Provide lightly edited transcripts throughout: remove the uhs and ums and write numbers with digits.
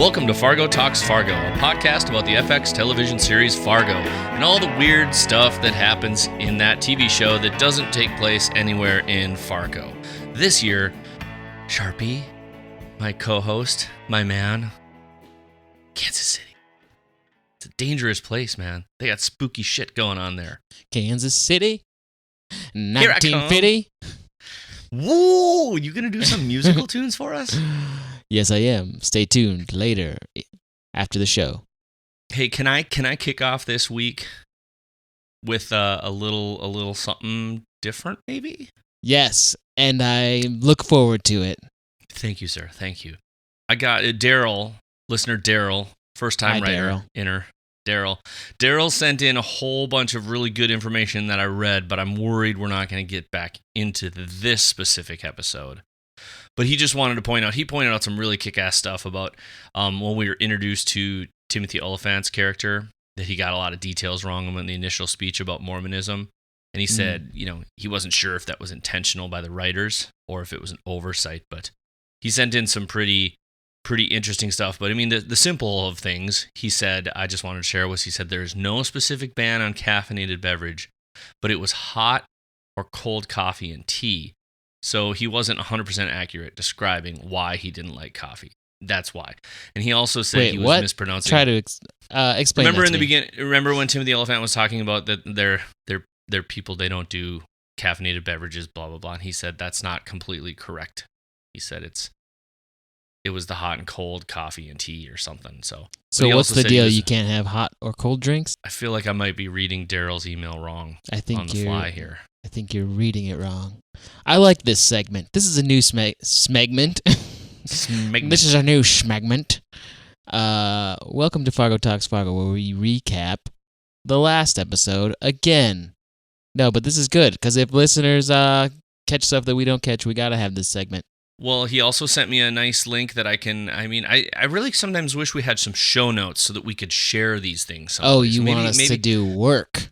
Welcome to Fargo Talks Fargo, a podcast about the FX television series Fargo and all the weird stuff that happens in that TV show that doesn't take place anywhere in Fargo. This year, Charpie, my co-host, my man, Kansas City. It's a dangerous place, man. They got spooky shit going on there. Kansas City, 1950. Whoa, you gonna do some musical tunes for us? Yes, I am. Stay tuned later after the show. Hey, can I kick off this week with a little something different, maybe? Yes, and I look forward to it. Thank you, sir. Thank you. I got Daryl, listener Daryl, first-time writer, Daryl. Daryl sent in a whole bunch of really good information that I read, but I'm worried we're not going to get back into this specific episode. But he just wanted to point out some really kick-ass stuff about when we were introduced to Timothy Oliphant's character, that he got a lot of details wrong in the initial speech about Mormonism. And he said, he wasn't sure if that was intentional by the writers or if it was an oversight, but he sent in some pretty interesting stuff. But I mean, the simple of things, he said, I just wanted to share was, he said, there's no specific ban on caffeinated beverage, but it was hot or cold coffee and tea. So he wasn't 100% accurate describing why he didn't like coffee. That's why. And he also said he was mispronouncing. Try to explain. Remember that in the me. beginning. Remember when Timothy Oliphant was talking about that they're people, they don't do caffeinated beverages, blah blah blah. And he said that's not completely correct. He said it was the hot and cold coffee and tea or something. So what's the deal? You can't have hot or cold drinks? I feel like I might be reading Daryl's email wrong. On the fly here. I think you're reading it wrong. I like this segment. This is a new smegment. This is a new smegment. Welcome to Fargo Talks Fargo, where we recap the last episode again. No, but this is good, because if listeners catch stuff that we don't catch, we got to have this segment. Well, he also sent me a nice link that I really sometimes wish we had some show notes so that we could share these things. Someplace. Oh, you want us to do work?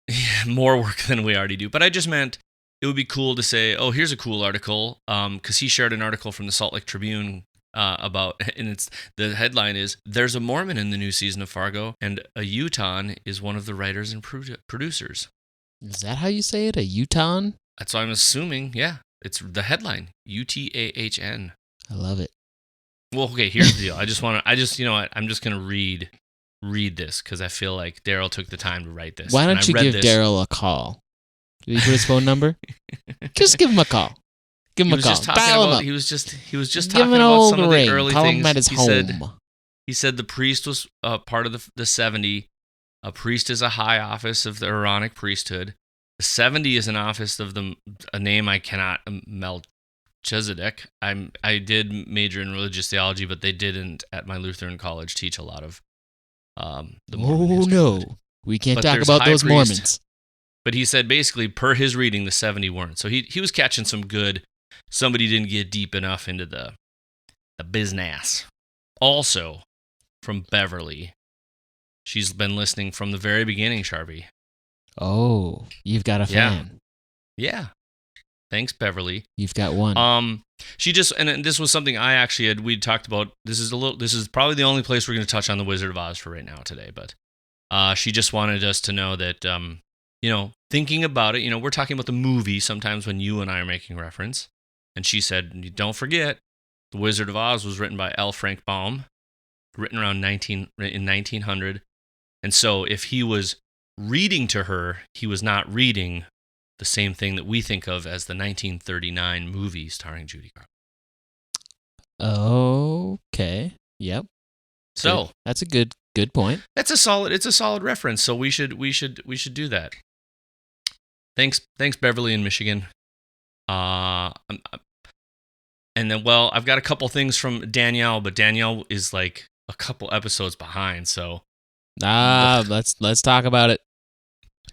Yeah, more work than we already do. But I just meant it would be cool to say, oh, here's a cool article, because he shared an article from the Salt Lake Tribune about, and the headline is, there's a Mormon in the new season of Fargo, and a Utah is one of the writers and producers. Is that how you say it, a Utah? That's what I'm assuming, yeah. It's the headline, UTAHN. I love it. Well, okay, here's the deal. I'm just going to read this, because I feel like Daryl took the time to write this. Why don't you give Daryl a call? Did he put his phone number? Just give him a call. Give him a call. Dial him up. He was just talking about some of the early call things. Him at his home. He said the priest was part of the 70. A priest is a high office of the Aaronic priesthood. The 70 is an office of a name I cannot, Melchizedek. I did major in religious theology, but they didn't at my Lutheran college teach a lot of the Mormon history. No, we can't talk about those Mormons. But he said basically, per his reading, the 70 weren't. So he was catching some good. Somebody didn't get deep enough into the business. Also, from Beverly, she's been listening from the very beginning, Charpie. Oh, you've got a fan. Yeah. Thanks, Beverly. You've got one. She just, and this was something we'd talked about. This is probably the only place we're going to touch on the Wizard of Oz for right now today. But she just wanted us to know that, thinking about it, we're talking about the movie sometimes when you and I are making reference. And she said, don't forget, The Wizard of Oz was written by L. Frank Baum, written around 1900. And so if he was reading to her, he was not reading the same thing that we think of as the 1939 movie starring Judy Garland. Okay. Yep. So that's a good point. It's a solid reference. So we should do that. Thanks, Beverly in Michigan. And then, I've got a couple things from Danielle, but Danielle is like a couple episodes behind. So let's talk about it.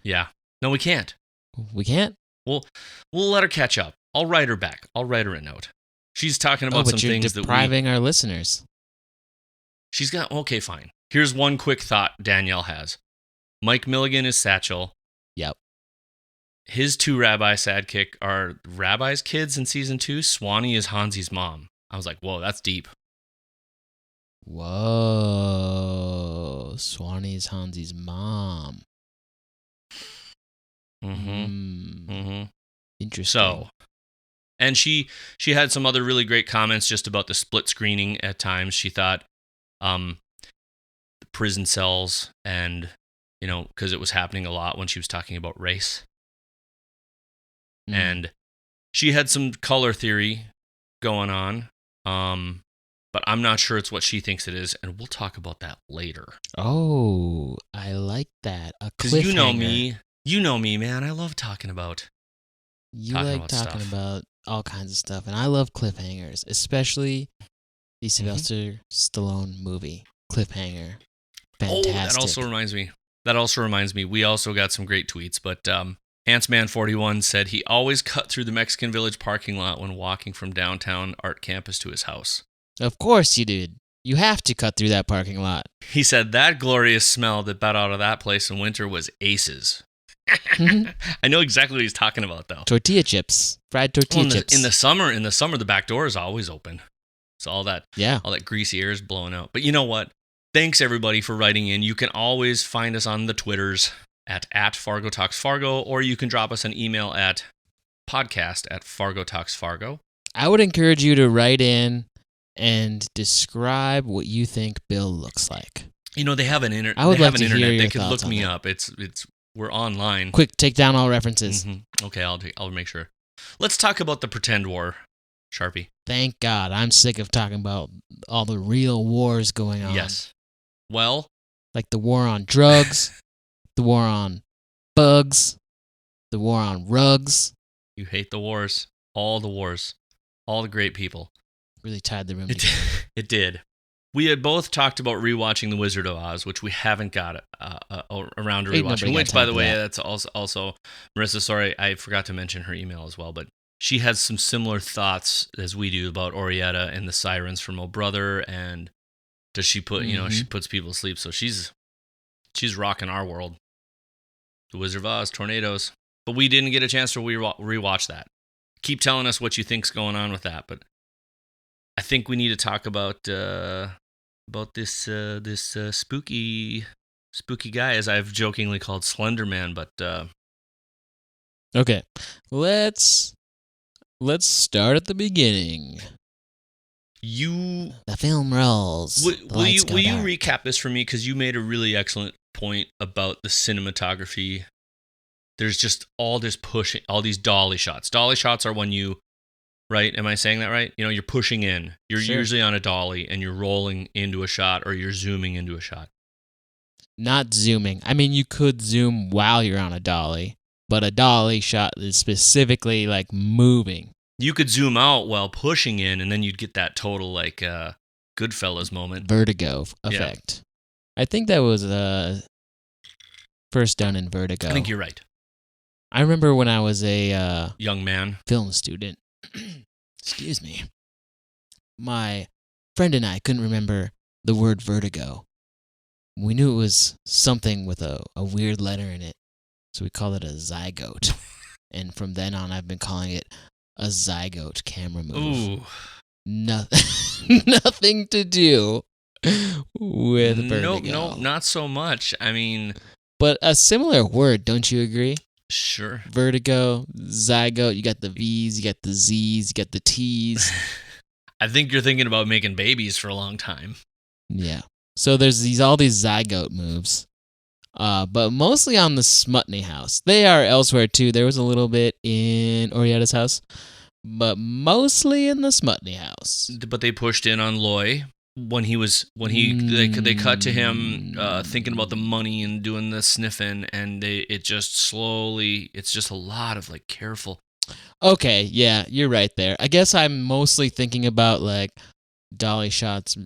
Yeah. No, we can't. We can't? We'll let her catch up. I'll write her back. I'll write her a note. She's talking about some things that depriving our listeners. She's got, okay, fine. Here's one quick thought Danielle has. Mike Milligan is Satchel. Yep. His two rabbi sidekick are Rabbi's kids in season 2. Swanee is Hansi's mom. I was like, whoa, that's deep. Whoa. Swanee's Hansi's mom. Interesting. So, and she had some other really great comments just about the split screening at times. She thought the prison cells and, because it was happening a lot when she was talking about race. And she had some color theory going on, but I'm not sure it's what she thinks it is, and we'll talk about that later. Oh, I like that. A cliffhanger. Because you know me, man. I love talking about. You like talking about all kinds of stuff, and I love cliffhangers, especially the Sylvester Stallone movie, Cliffhanger. Fantastic. Oh, that also reminds me. We also got some great tweets, but Hantsman41 said he always cut through the Mexican Village parking lot when walking from downtown Art Campus to his house. Of course you did. You have to cut through that parking lot. He said that glorious smell that brought out of that place in winter was aces. I know exactly what he's talking about, though. Tortilla chips. Fried tortilla chips. In the summer, the back door is always open. So all that greasy air is blowing out. But you know what? Thanks, everybody, for writing in. You can always find us on the Twitters at Fargo Talks Fargo, or you can drop us an email at podcast@FargoTalksFargo. I would encourage you to write in and describe what you think Bill looks like. They have an internet. I would like to hear your They could thoughts look me on up. We're online. Quick, take down all references. Okay, I'll make sure. Let's talk about the pretend war, Charpie. Thank God. I'm sick of talking about all the real wars going on. Yes. Well, like the war on drugs, the war on bugs, the war on rugs. You hate the wars. All the wars. All the great people. Really tied the room together. It did. We had both talked about rewatching The Wizard of Oz, which we haven't got around to rewatching. Which, by the way, that's also Marissa. Sorry, I forgot to mention her email as well. But she has some similar thoughts as we do about Orietta and the sirens from Oh Brother. And does she put? She puts people to sleep. So she's rocking our world. The Wizard of Oz, tornadoes. But we didn't get a chance to rewatch that. Keep telling us what you think's going on with that. But I think we need to talk about this spooky guy, as I've jokingly called Slender Man. But okay, let's start at the beginning. The film rolls. Will you recap this for me? Because you made a really excellent point about the cinematography. There's just all this pushing, all these dolly shots. Dolly shots are when you, right? Am I saying that right? You're pushing in. You're usually on a dolly and you're rolling into a shot, or you're zooming into a shot. Not zooming. I mean, you could zoom while you're on a dolly, but a dolly shot is specifically like moving. You could zoom out while pushing in, and then you'd get that total like Goodfellas moment. Vertigo effect. Yeah. I think that was first done in Vertigo. I think you're right. I remember when I was a young man film student. Excuse me. My friend and I couldn't remember the word vertigo. We knew it was something with a weird letter in it, so we called it a zygote. And from then on, I've been calling it a zygote camera move. Ooh. Nothing to do with vertigo. No, not so much. I mean... But a similar word, don't you agree? Sure. Vertigo, zygote, you got the V's, you got the Z's, you got the T's. I think you're thinking about making babies for a long time. Yeah. So there's all these zygote moves, but mostly on the Smutney house. They are elsewhere too. There was a little bit in Orietta's house, but mostly in the Smutney house. But they pushed in on Loy when they cut to him thinking about the money and doing the sniffing, and it's just a lot of like careful. Okay, yeah, you're right there. I guess I'm mostly thinking about like dolly shots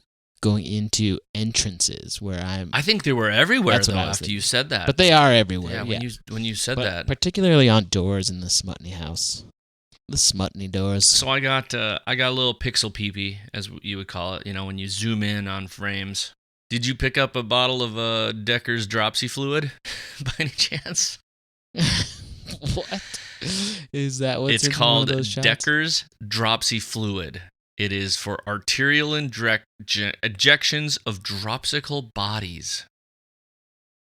going into entrances where I think they were everywhere though after you said that. But they are everywhere. Yeah, when you said that. Particularly on doors in the Smutney house. The Smutney doors. So I got a little pixel peepee, as you would call it, when you zoom in on frames. Did you pick up a bottle of Decker's Dropsy fluid by any chance? What? Is that what's it's in called one of those shots? Decker's Dropsy fluid. It is for arterial ejections of dropsical bodies.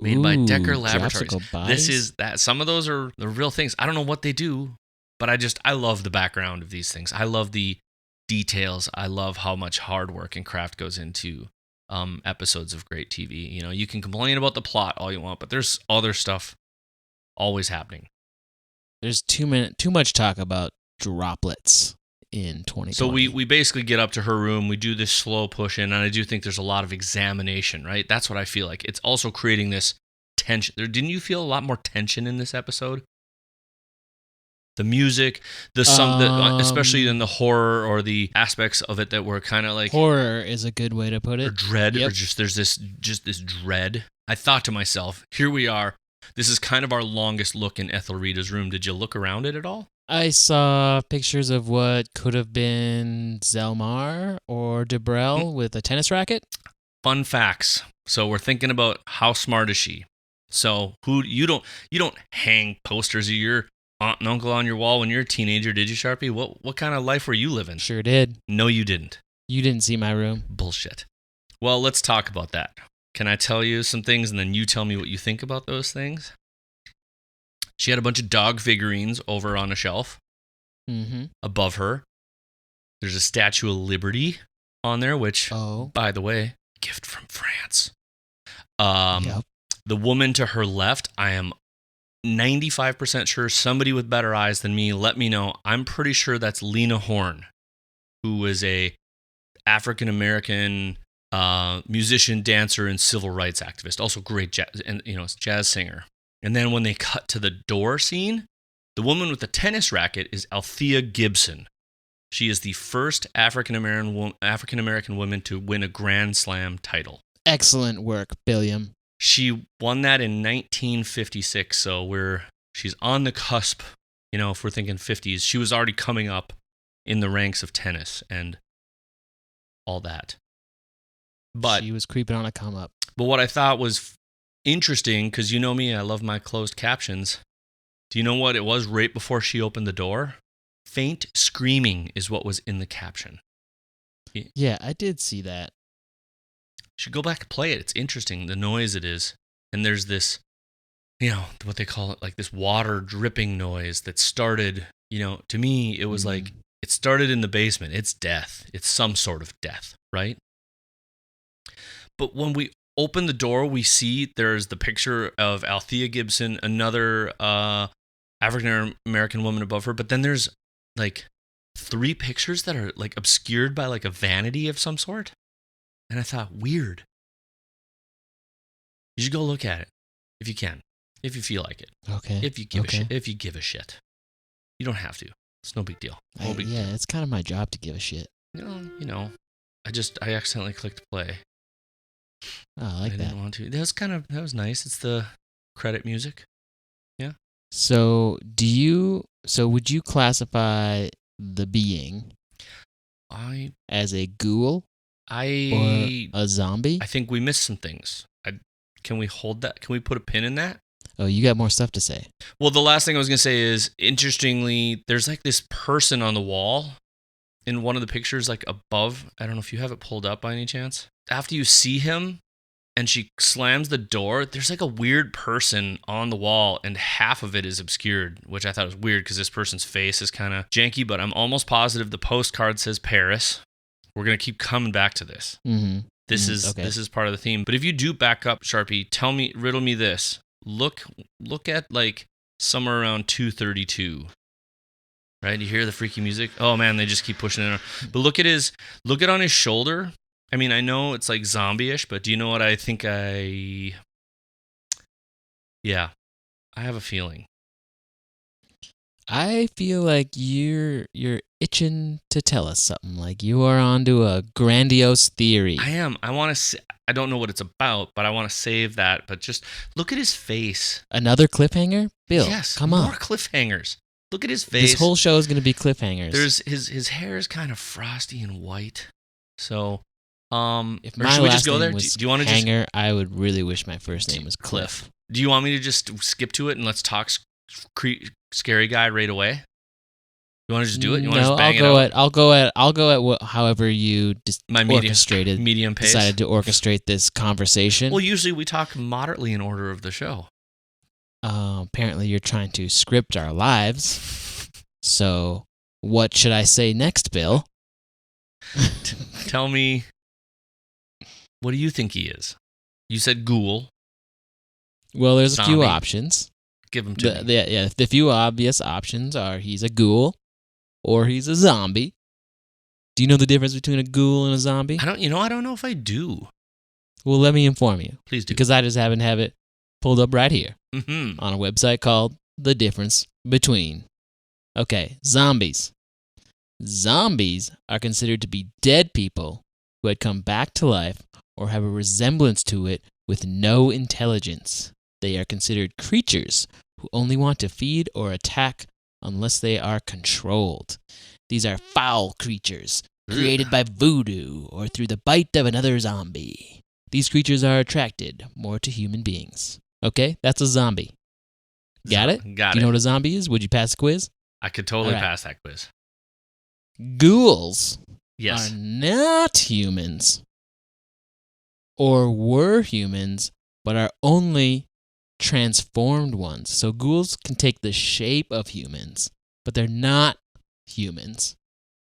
Made by Decker Laboratories. This is that. Some of those are the real things. I don't know what they do, but I love the background of these things. I love the details. I love how much hard work and craft goes into episodes of great TV. You know, you can complain about the plot all you want, but there's other stuff always happening. There's too much talk about droplets in 2020. So we basically get up to her room, we do this slow push in, and I do think there's a lot of examination, right? That's what I feel like. It's also creating this tension. Didn't you feel a lot more tension in this episode? The music, especially in the horror or the aspects of it that were kind of like... Horror is a good way to put it. Or dread, or there's this dread. I thought to myself, here we are. This is kind of our longest look in Ethelrida's room. Did you look around it at all? I saw pictures of what could have been Zelmar or Debrel with a tennis racket. Fun facts. So we're thinking about how smart is she. So you don't hang posters of your aunt and uncle on your wall when you're a teenager, did you, Charpie? What kind of life were you living? Sure did. No, you didn't. You didn't see my room. Bullshit. Well, let's talk about that. Can I tell you some things and then you tell me what you think about those things? She had a bunch of dog figurines over on a shelf above her. There's a Statue of Liberty on there, which, by the way, gift from France. The woman to her left, I am 95% sure somebody with better eyes than me, let me know. I'm pretty sure that's Lena Horne, who is a African-American musician, dancer, and civil rights activist. Also great jazz singer. And then when they cut to the door scene, the woman with the tennis racket is Althea Gibson. She is the first African-American woman to win a Grand Slam title. Excellent work, Billiam. She won that in 1956, so she's on the cusp, if we're thinking 50s. She was already coming up in the ranks of tennis and all that. But she was creeping on a come up. But what I thought was interesting, because you know me, I love my closed captions. Do you know what it was right before she opened the door? Faint screaming is what was in the caption. Yeah, I did see that. You should go back and play it. It's interesting, the noise it is. And there's this, what they call it, like this water dripping noise that started, to me, it was like, it started in the basement. It's death. It's some sort of death, right? But when we open the door, we see there's the picture of Althea Gibson, another African-American woman above her. But then there's like 3 pictures that are like obscured by like a vanity of some sort. And I thought, weird. You should go look at it if you can, if you feel like it. Okay. If you give a shit. If you give a shit. You don't have to. It's no big deal. It's kind of my job to give a shit. I accidentally clicked play. Oh, I like that. I didn't want to. That was nice. It's the credit music. Yeah. So would you classify the being as a ghoul or a zombie? I think we missed some things. Can we hold that? Can we put a pin in that? Oh, you got more stuff to say. Well, the last thing I was going to say is, interestingly, there's like this person on the wall in one of the pictures, like above. I don't know if you have it pulled up by any chance. After you see him and she slams the door, there's like a weird person on the wall and half of it is obscured, which I thought was weird because this person's face is kind of janky, but I'm almost positive the postcard says Paris. We're going to keep coming back to this. Mm-hmm. This is part of the theme. But if you do back up, Sharpie, riddle me this. Look at like somewhere around 232. Right? You hear the freaky music? Oh man, they just keep pushing it. But look at on his shoulder. I mean, I know it's like zombie-ish, but do you know what I think I have a feeling. I feel like you're itching to tell us something. Like you are onto a grandiose theory. I am. I don't know what it's about, but I want to save that. But just look at his face. Another cliffhanger? Bill, yes, come on. More cliffhangers. Look at his face. This whole show is going to be cliffhangers. There's his hair is kind of frosty and white. So, if my should we last just go name there? was Do you want to Hanger, I would really wish my first name was Cliff. Do you want me to just skip to it and let's talk Scary Guy right away? You want to just do it? You No, want to just bang it out? I'll go at however you orchestrated. Medium pace. Decided to orchestrate this conversation. Well, usually we talk moderately in order of the show. Apparently, you're trying to script our lives. So, what should I say next, Bill? Tell me, what do you think he is? You said ghoul. Well, there's Zombie. a few options. Give him to me. The few obvious options are he's a ghoul or he's a zombie. Do you know the difference between a ghoul and a zombie? I don't know if I do. Well, let me inform you. Please do. Because I just happen to have it pulled up right here Mm-hmm. on a website called The Difference Between. Okay, zombies. Zombies are considered to be dead people who had come back to life or have a resemblance to it with no intelligence. They are considered creatures who only want to feed or attack unless they are controlled. These are foul creatures created by voodoo or through the bite of another zombie. These creatures are attracted more to human beings. Okay, that's a zombie. Got it? Got Do it. you know what a zombie is? Would you pass the quiz? I could totally All right. pass that quiz. Ghouls Yes. are not humans or were humans, but are only transformed ones. So ghouls can take the shape of humans, but they're not humans.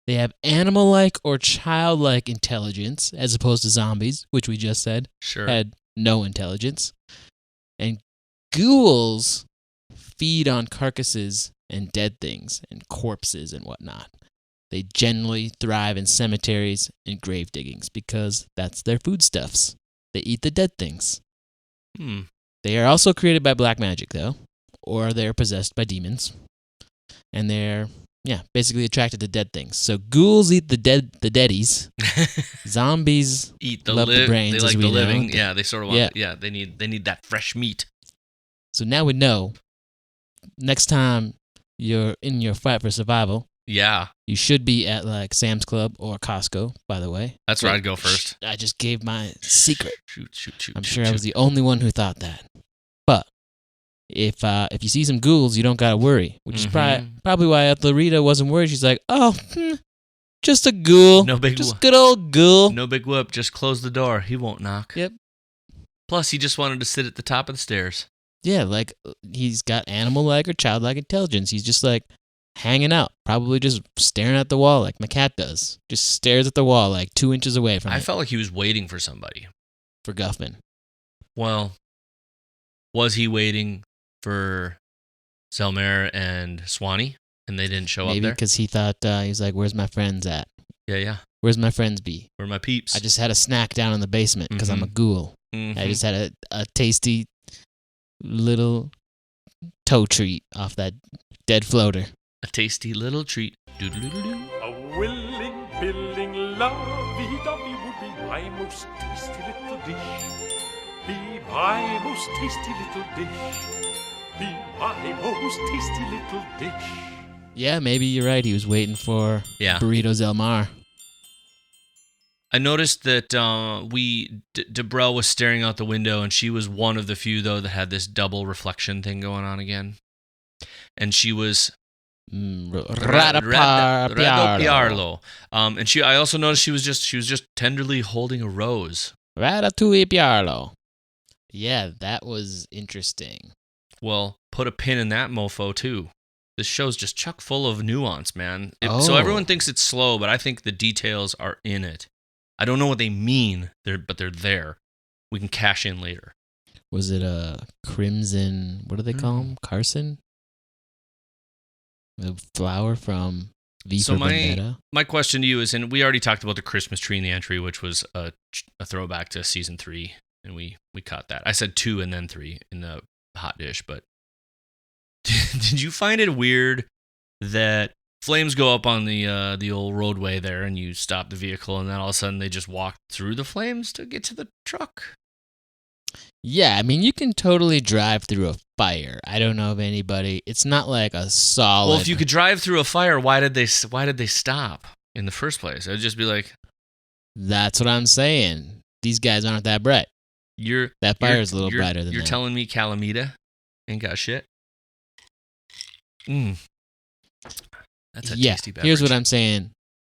They have animal-like or childlike intelligence, as opposed to zombies, which we just said Sure. had no intelligence. And ghouls feed on carcasses and dead things and corpses and whatnot. They generally thrive in cemeteries and grave diggings because that's their foodstuffs. They eat the dead things. They are also created by black magic, though, or they're possessed by demons. And they're, basically attracted to dead things. So ghouls eat the deadies. Zombies Eat the love the brains, They as like we the know. living. Yeah, they sort of want. Yeah. Yeah, they need that fresh meat. So now we know, next time you're in your fight for survival, Yeah, you should be at like Sam's Club or Costco, by the way. that's where I'd go first. I just gave my secret. Shoot. I'm sure I was the only one who thought that. But if you see some ghouls, you don't gotta worry, which is probably why Rita wasn't worried. She's like, just a ghoul. No big just good old ghoul. No big whoop. Just close the door. He won't knock. Yep. Plus, he just wanted to sit at the top of the stairs. Yeah, like he's got animal-like or childlike intelligence. He's just like hanging out, probably just staring at the wall like my cat does. Just stares at the wall like 2 inches away from I it. felt like he was waiting for somebody. For Guffman. Well, was he waiting for Zelmare and Swanee, and they didn't show Maybe up there? because he thought, he was like, where's my friends at? Yeah. Where's my friends be? Where are my peeps? I just had a snack down in the basement because I'm a ghoul. Mhm. I just had a tasty little toe treat off that dead floater. A tasty little treat. Doodle-doodle-doo. A willing, billing, lovey-dovey would be my most tasty little dish. Be my most tasty little dish. Be my most tasty little dish. Yeah, maybe you're right. He was waiting for Yeah. Burritos El Mar. I noticed that Debrell was staring out the window, and she was one of the few, though, that had this double reflection thing going on again. And she was Rada Piarlo. And I also noticed she was just tenderly holding a rose. Ratatouille Piarlo. Yeah, that was interesting. Well, put a pin in that mofo too. This show's just chock full of nuance, man. So everyone thinks it's slow, but I think the details are in it. I don't know what they mean, but they're there. We can cash in later. Was it a crimson? What do they call him? Carson? The flower from V for Vendetta? My question to you is, and we already talked about the Christmas tree in the entry, which was a throwback to season 3, and we caught that. I said 2 and then 3 in the hot dish, but did you find it weird that flames go up on the old roadway there, and you stop the vehicle, and then all of a sudden they just walk through the flames to get to the truck? Yeah, I mean, you can totally drive through a fire. I don't know of anybody. It's not like a solid. Well, if you could drive through a fire, why did they stop in the first place? It'd just be like, that's what I'm saying. These guys aren't that bright. That fire is a little brighter than that. You're telling me Calamita ain't got shit? That's a tasty beverage. Here's what I'm saying.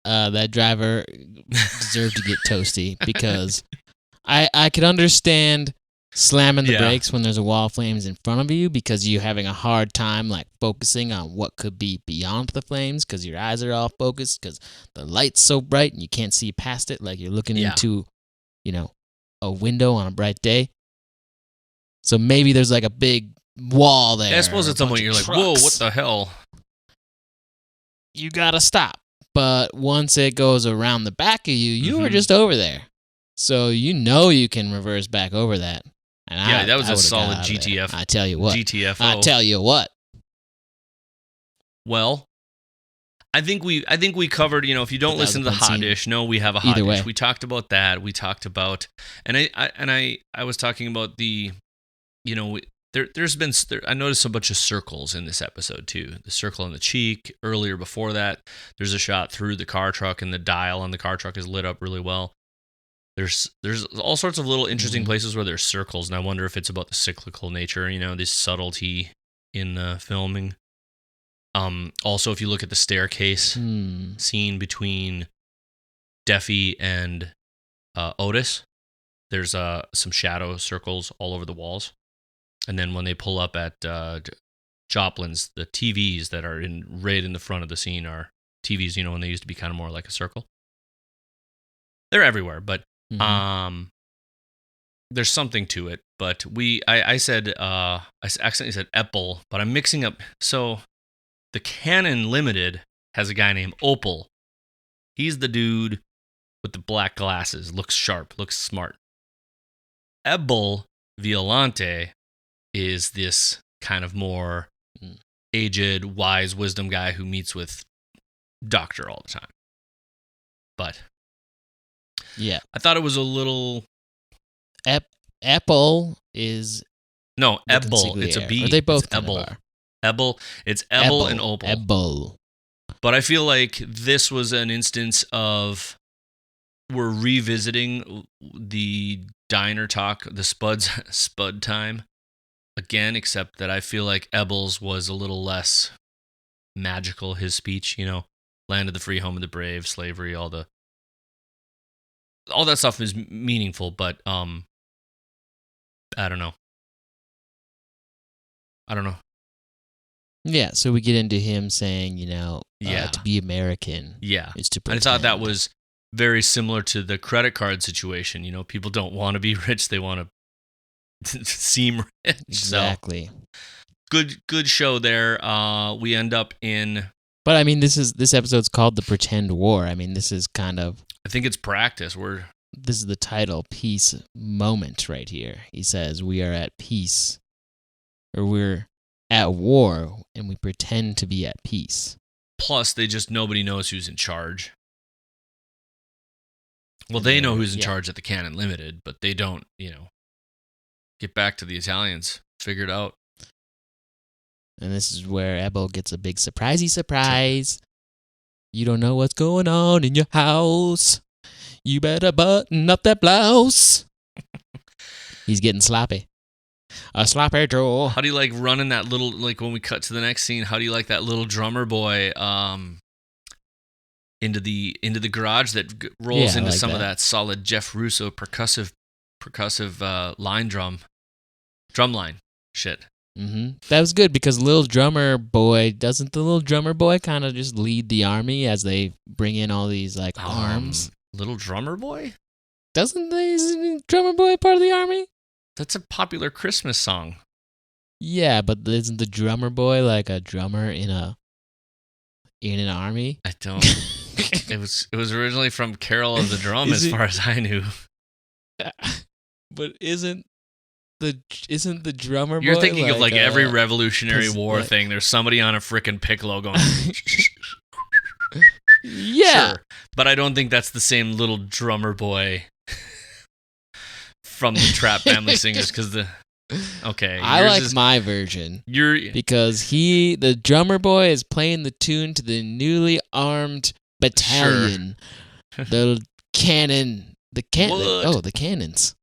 That driver deserved to get toasty because I could understand slamming the brakes when there's a wall of flames in front of you because you're having a hard time like focusing on what could be beyond the flames because your eyes are all focused because the light's so bright and you can't see past it like you're looking into, a window on a bright day. So maybe there's like a big wall there. I suppose at some point you're like, whoa, what the hell? You gotta stop. But once it goes around the back of you, you were just over there. So you can reverse back over that. And that was a solid GTF. I tell you what. GTFO. I tell you what. Well, I think we covered, if you don't listen to the hot dish, no, we have a hot dish. We talked about that. We talked about, and I was talking about the, I noticed a bunch of circles in this episode too. The circle on the cheek. Earlier before that, there's a shot through the car truck and the dial on the car truck is lit up really well. There's all sorts of little interesting places where there's circles, and I wonder if it's about the cyclical nature, this subtlety in the filming. Also, if you look at the staircase scene between Deffy and Otis, there's some shadow circles all over the walls. And then when they pull up at Joplin's, the TVs that are right in the front of the scene are TVs, when they used to be kind of more like a circle. They're everywhere, but there's something to it. But I accidentally said Epple, but I'm mixing up. So the Canon Limited has a guy named Opal. He's the dude with the black glasses, looks sharp, looks smart. Ebel Violante is this kind of more aged, wise wisdom guy who meets with Doctor all the time. But yeah, I thought it was a little. Apple is no Ebel. It's a B. Are they both Ebel? Ebel. It's Ebel and Opal. Ebel. But I feel like this was an instance of we're revisiting the diner talk, the Spud time. Again, except that I feel like Ebel's was a little less magical, his speech, land of the free, home of the brave, slavery, all that stuff is meaningful, but I don't know. Yeah, so we get into him saying, to be American is to pretend. I thought that was very similar to the credit card situation. People don't want to be rich, they want to seem rich. Exactly. So, good show there. We end up in. But I mean, this episode's called The Pretend War. I mean, this is kind of. I think it's practice. This is the title, Peace Moment, right here. He says we are at peace, or we're at war, and we pretend to be at peace. Plus, nobody knows who's in charge. Well, they know who's in charge at the Canon Limited, but they don't, get back to the Italians. Figure it out. And this is where Ebel gets a big surprisey surprise. You don't know what's going on in your house. You better button up that blouse. He's getting sloppy. A sloppy Joe. How do you like running that little, like when we cut to the next scene, how do you like that little drummer boy into the garage that rolls into some of that solid Jeff Russo percussive line drum line shit. That was good because doesn't the little drummer boy kind of just lead the army as they bring in all these like arms? Little drummer boy? Isn't the drummer boy part of the army? That's a popular Christmas song. Yeah, but isn't the drummer boy like a drummer in an army? I don't. It was originally from Carol of the Drum, as far as I knew. But isn't the drummer boy? You're thinking of like every Revolutionary War thing. There's somebody on a frickin' piccolo going. Yeah, sure. But I don't think that's the same little drummer boy from the Trap Family Singers because I like my version. Because the drummer boy is playing the tune to the newly armed battalion, the cannon, the cannons.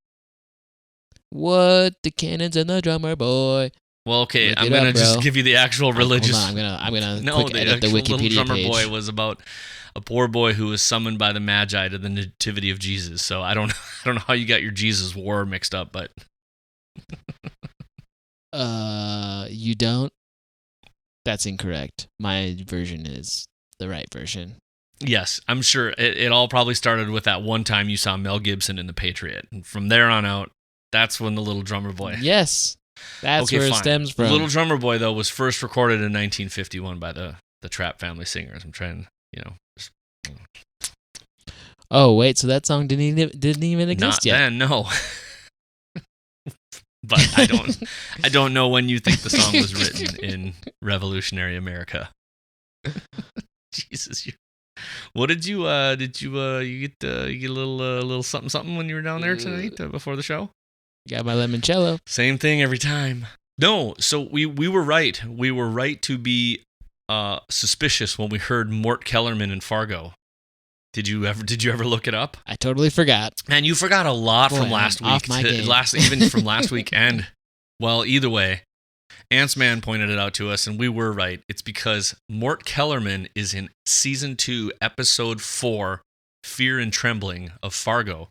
What? The cannons and the drummer boy. Well, okay, Look I'm it gonna up, just bro. give you the actual religious. Hold on, I'm gonna No, quick the edit the actual Wikipedia Little Drummer page. Boy was about a poor boy who was summoned by the Magi to the nativity of Jesus. So I don't know how you got your Jesus war mixed up, but You don't? That's incorrect. My version is the right version. yes, I'm sure it all probably started with that one time you saw Mel Gibson in The Patriot, and from there on out, that's when the Little Drummer Boy. Yes, that's Okay, where it fine. stems from. Little Drummer Boy though was first recorded in 1951 by the Trapp Family Singers. I'm trying, just, Oh wait, so that song didn't even exist not yet. then, no. But I don't know when you think the song was written in revolutionary America. Jesus, what did you you get a little something when you were down there tonight before the show? Got my limoncello. Same thing every time. No, so we were right. We were right to be suspicious when we heard Mort Kellerman in Fargo. Did you ever look it up? I totally forgot. Man, you forgot a lot from last week. Off my game. Even from last week and well, either way, Ants Man pointed it out to us, and we were right. It's because Mort Kellerman is in season 2, episode 4, Fear and Trembling of Fargo,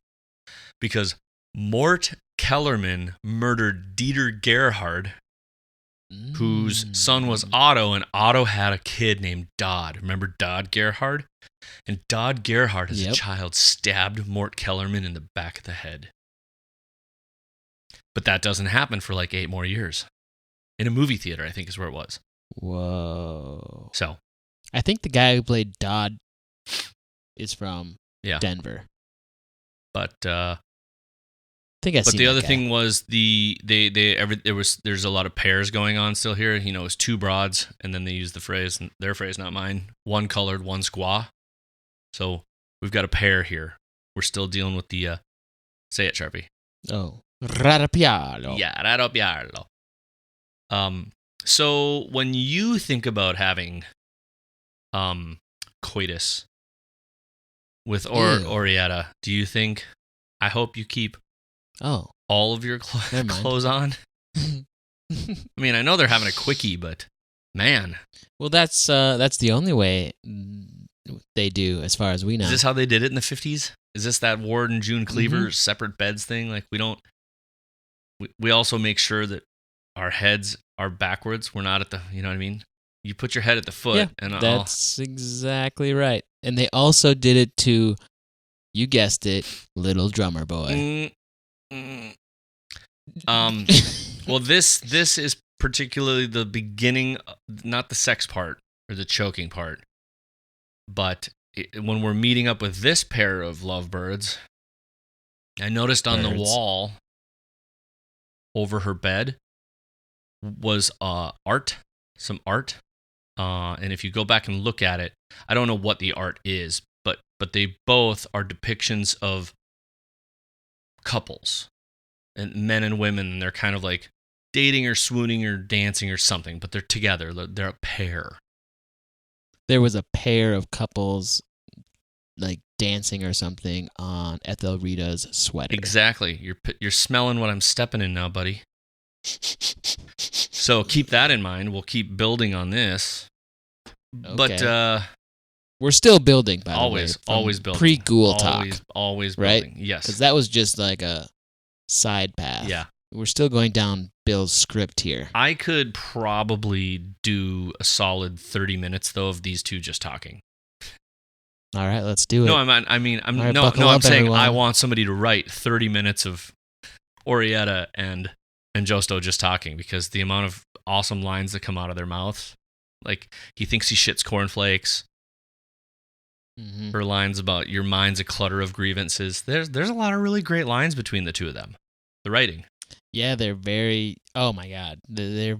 because Mort Kellerman murdered Dieter Gerhard, whose son was Otto, and Otto had a kid named Dodd. Remember Dodd Gerhard? And Dodd Gerhard, as a child, stabbed Mort Kellerman in the back of the head. But that doesn't happen for like 8 more years. In a movie theater, I think is where it was. Whoa. So. I think the guy who played Dodd is from Denver. But think I've seen the that other guy. thing was there's a lot of pairs going on still here. It was 2 broads, and then they use their phrase, not mine. 1 colored, 1 squaw. So we've got a pair here. We're still dealing with the say it, Charpie. Oh, radopialo. Yeah, radopialo. So when you think about having coitus with Orietta, do you think, I hope you keep all of your clothes on? I mean, I know they're having a quickie, but man. Well, that's the only way they do, as far as we know. Is this how they did it in the 50s? Is this that Ward and June Cleaver separate beds thing? Like we also make sure that our heads are backwards. We're not at the, you know what I mean? You put your head at the foot. And that's exactly right. And they also did it to, you guessed it, Little Drummer Boy. Well, this is particularly the beginning, not the sex part or the choking part, but when we're meeting up with this pair of lovebirds, I noticed on the wall over her bed was some art. And if you go back and look at it, I don't know what the art is, but they both are depictions of couples and men and women. And they're kind of like dating or swooning or dancing or something, but they're together. They're a pair. There was a pair of couples like dancing or something on Ethel Rita's sweater. Exactly. You're smelling what I'm stepping in now, buddy. So keep that in mind. We'll keep building on this. Okay. But we're still building, by the way. Always building. Pre-Ghoul talk. Always right? building. Yes. Because that was just like a side path. Yeah. We're still going down Bill's script here. I could probably do a solid 30 minutes though of these two just talking. All right, let's do it. No, I'm saying everyone. I want somebody to write 30 minutes of Orietta and Josto just talking, because the amount of awesome lines that come out of their mouths, like he thinks he shits cornflakes. Mm-hmm. Her lines about your mind's a clutter of grievances. There's a lot of really great lines between the two of them. The writing. Yeah, they're very. Oh my God, they're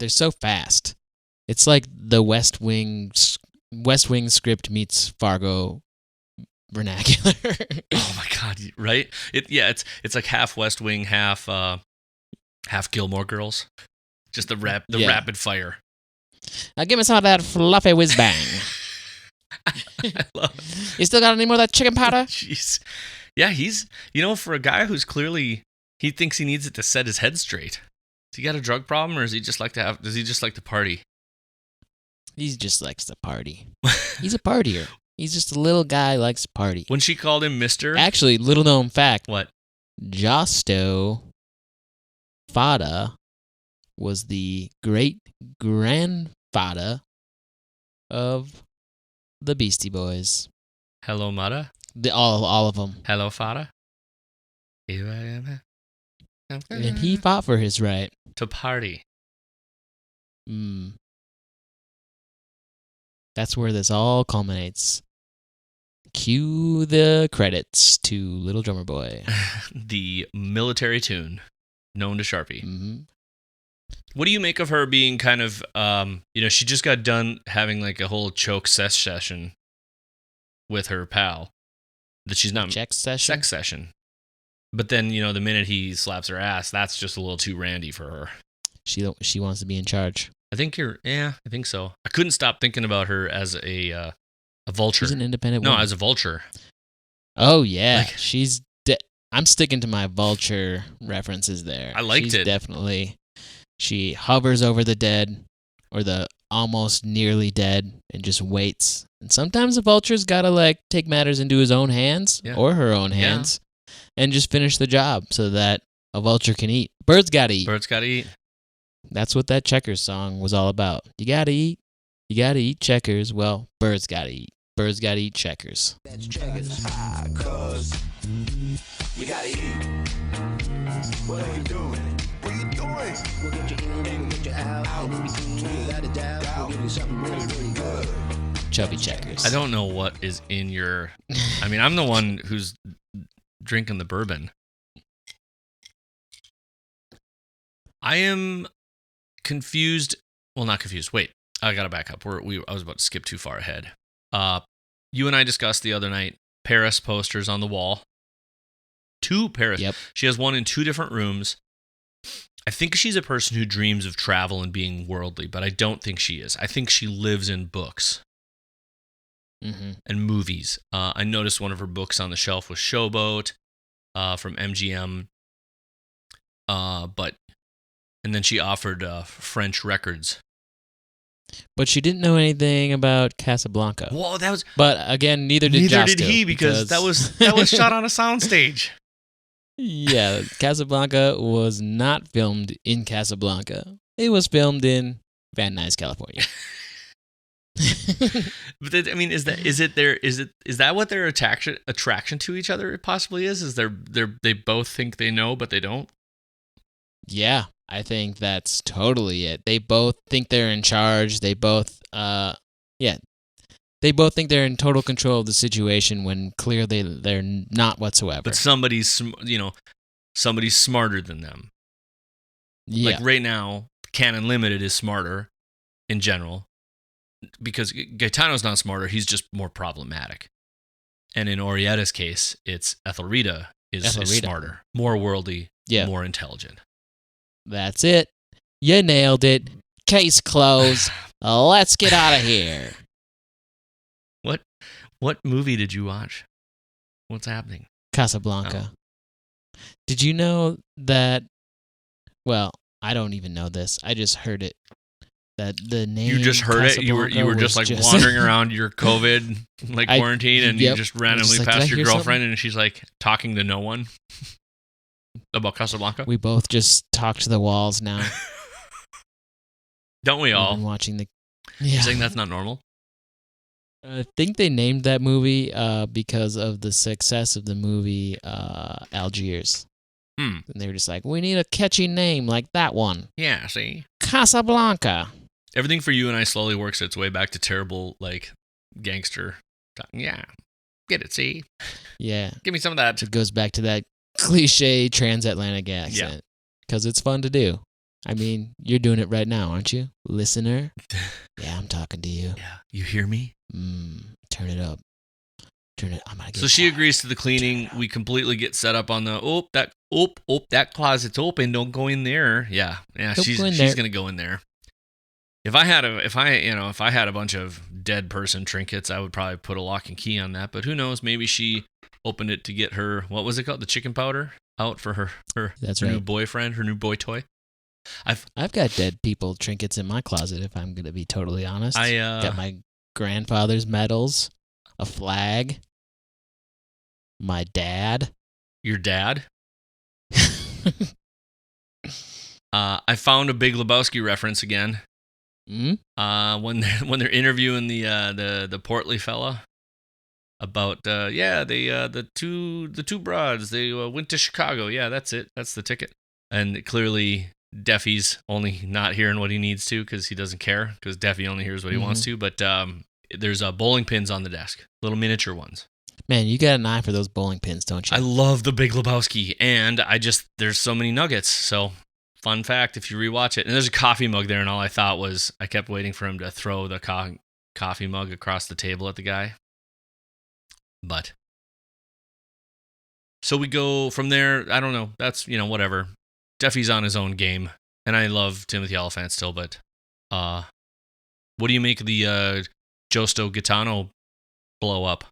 so fast. It's like the West Wing script meets Fargo vernacular. Oh my God, right? It's like half West Wing, half Gilmore Girls. Just the rapid fire. Now give me some of that fluffy whiz bang. I love it. You still got any more of that chicken powder? Jeez. Yeah, he's, for a guy who's clearly, he thinks he needs it to set his head straight. Does he got a drug problem, or does he just like to party? He just likes to party. He's a partier. He's just a little guy who likes to party. When she called him Mr. Actually, little known fact. What? Josto Fada was the great-grandfather of the Beastie Boys. Hello, Mata. All of them. Hello, Fada. Here I am. And he fought for his right. To party. That's where this all culminates. Cue the credits to Little Drummer Boy. The military tune known to Charpie. Mm-hmm. What do you make of her being kind of, she just got done having like a whole choke sex session with her pal. That she's not... Sex session? Sex session. But then, the minute he slaps her ass, that's just a little too randy for her. She wants to be in charge. I think so. I couldn't stop thinking about her as a vulture. She's an independent woman. No, as a vulture. Oh, yeah. She's... I'm sticking to my vulture references there. I liked She's it. Definitely... She hovers over the dead, or the almost nearly dead, and just waits. And sometimes the vulture's gotta, take matters into his own hands, or her own hands, and just finish the job so that a vulture can eat. Birds gotta eat. Birds gotta eat. That's what that Checkers song was all about. You gotta eat. You gotta eat checkers. Well, birds gotta eat. Birds gotta eat checkers. That's checkers, cause you gotta eat. What are you doing? What are you doing? We'll get you in, we'll get you out, and in between, without a doubt, we'll give you something really, really good. Chubby checkers. I don't know what is in your... I mean, I'm the one who's drinking the bourbon. I am confused. Well, not confused. Wait, I gotta back up. I was about to skip too far ahead. You and I discussed the other night Paris posters on the wall. 2 Paris. Yep. She has one in 2 different rooms. I think she's a person who dreams of travel and being worldly, but I don't think she is. I think she lives in books and movies. I noticed one of her books on the shelf was Showboat from MGM. And then she offered French records. But she didn't know anything about Casablanca. Whoa, that was... But again, neither did he, because that was shot on a soundstage. Yeah, Casablanca was not filmed in Casablanca. It was filmed in Van Nuys, California. But is that what their attraction to each other possibly is? Is they both think they know, but they don't? Yeah, I think that's totally it. They both think they're in charge. They both, they both think they're in total control of the situation when clearly they're not whatsoever. But somebody's smarter than them. Yeah. Like right now, Canon Limited is smarter in general because Gaetano's not smarter. He's just more problematic. And in Orietta's case, it's Ethelrita is smarter, more worldly, more intelligent. That's it. You nailed it. Case closed. Let's get out of here. What movie did you watch? What's happening? Casablanca. Oh. Did you know that? Well, I don't even know this. I just heard it. That the name. You just heard Casablanca it. You were just wandering around your COVID quarantine, and you just randomly passed your girlfriend, and she's talking to no one about Casablanca. We both just talk to the walls now. Don't we all? Watching the. You're saying that's not normal? I think they named that movie because of the success of the movie Algiers. And they were just like, we need a catchy name like that one. Yeah, see? Casablanca. Everything for you and I slowly works its way back to terrible, gangster. Yeah. Get it, see? Yeah. Give me some of that. It goes back to that cliche transatlantic accent. Because it's fun to do. I mean, you're doing it right now, aren't you? Listener? Yeah, I'm talking to you. Yeah. You hear me? Turn it up. Turn it. I'm gonna get So she agrees to the cleaning. We completely get set up on the that closet's open. Don't go in there. Yeah. She's gonna go in there. If I had a bunch of dead person trinkets, I would probably put a lock and key on that. But who knows? Maybe she opened it to get her, what was it called, the chicken powder out for her That's new right. boyfriend, her new boy toy. I've got dead people trinkets in my closet, if I'm going to be totally honest. Got my grandfather's medals, a flag, my dad. Your dad? I found a Big Lebowski reference again. When they're interviewing the portly fella about the two broads, they went to Chicago. Yeah, that's it. That's the ticket. And clearly Deffy's only not hearing what he needs to because he doesn't care, because Deffy only hears what he wants to. But there's bowling pins on the desk, little miniature ones. Man, you got an eye for those bowling pins, don't you? I love the Big Lebowski, and there's so many nuggets. So, fun fact, if you rewatch it, and there's a coffee mug there, and all I thought was, I kept waiting for him to throw the coffee mug across the table at the guy. But, so we go from there, I don't know, that's, whatever. Deffy's on his own game, and I love Timothy Olyphant still, but, what do you make of the Josto Gaetano blow up?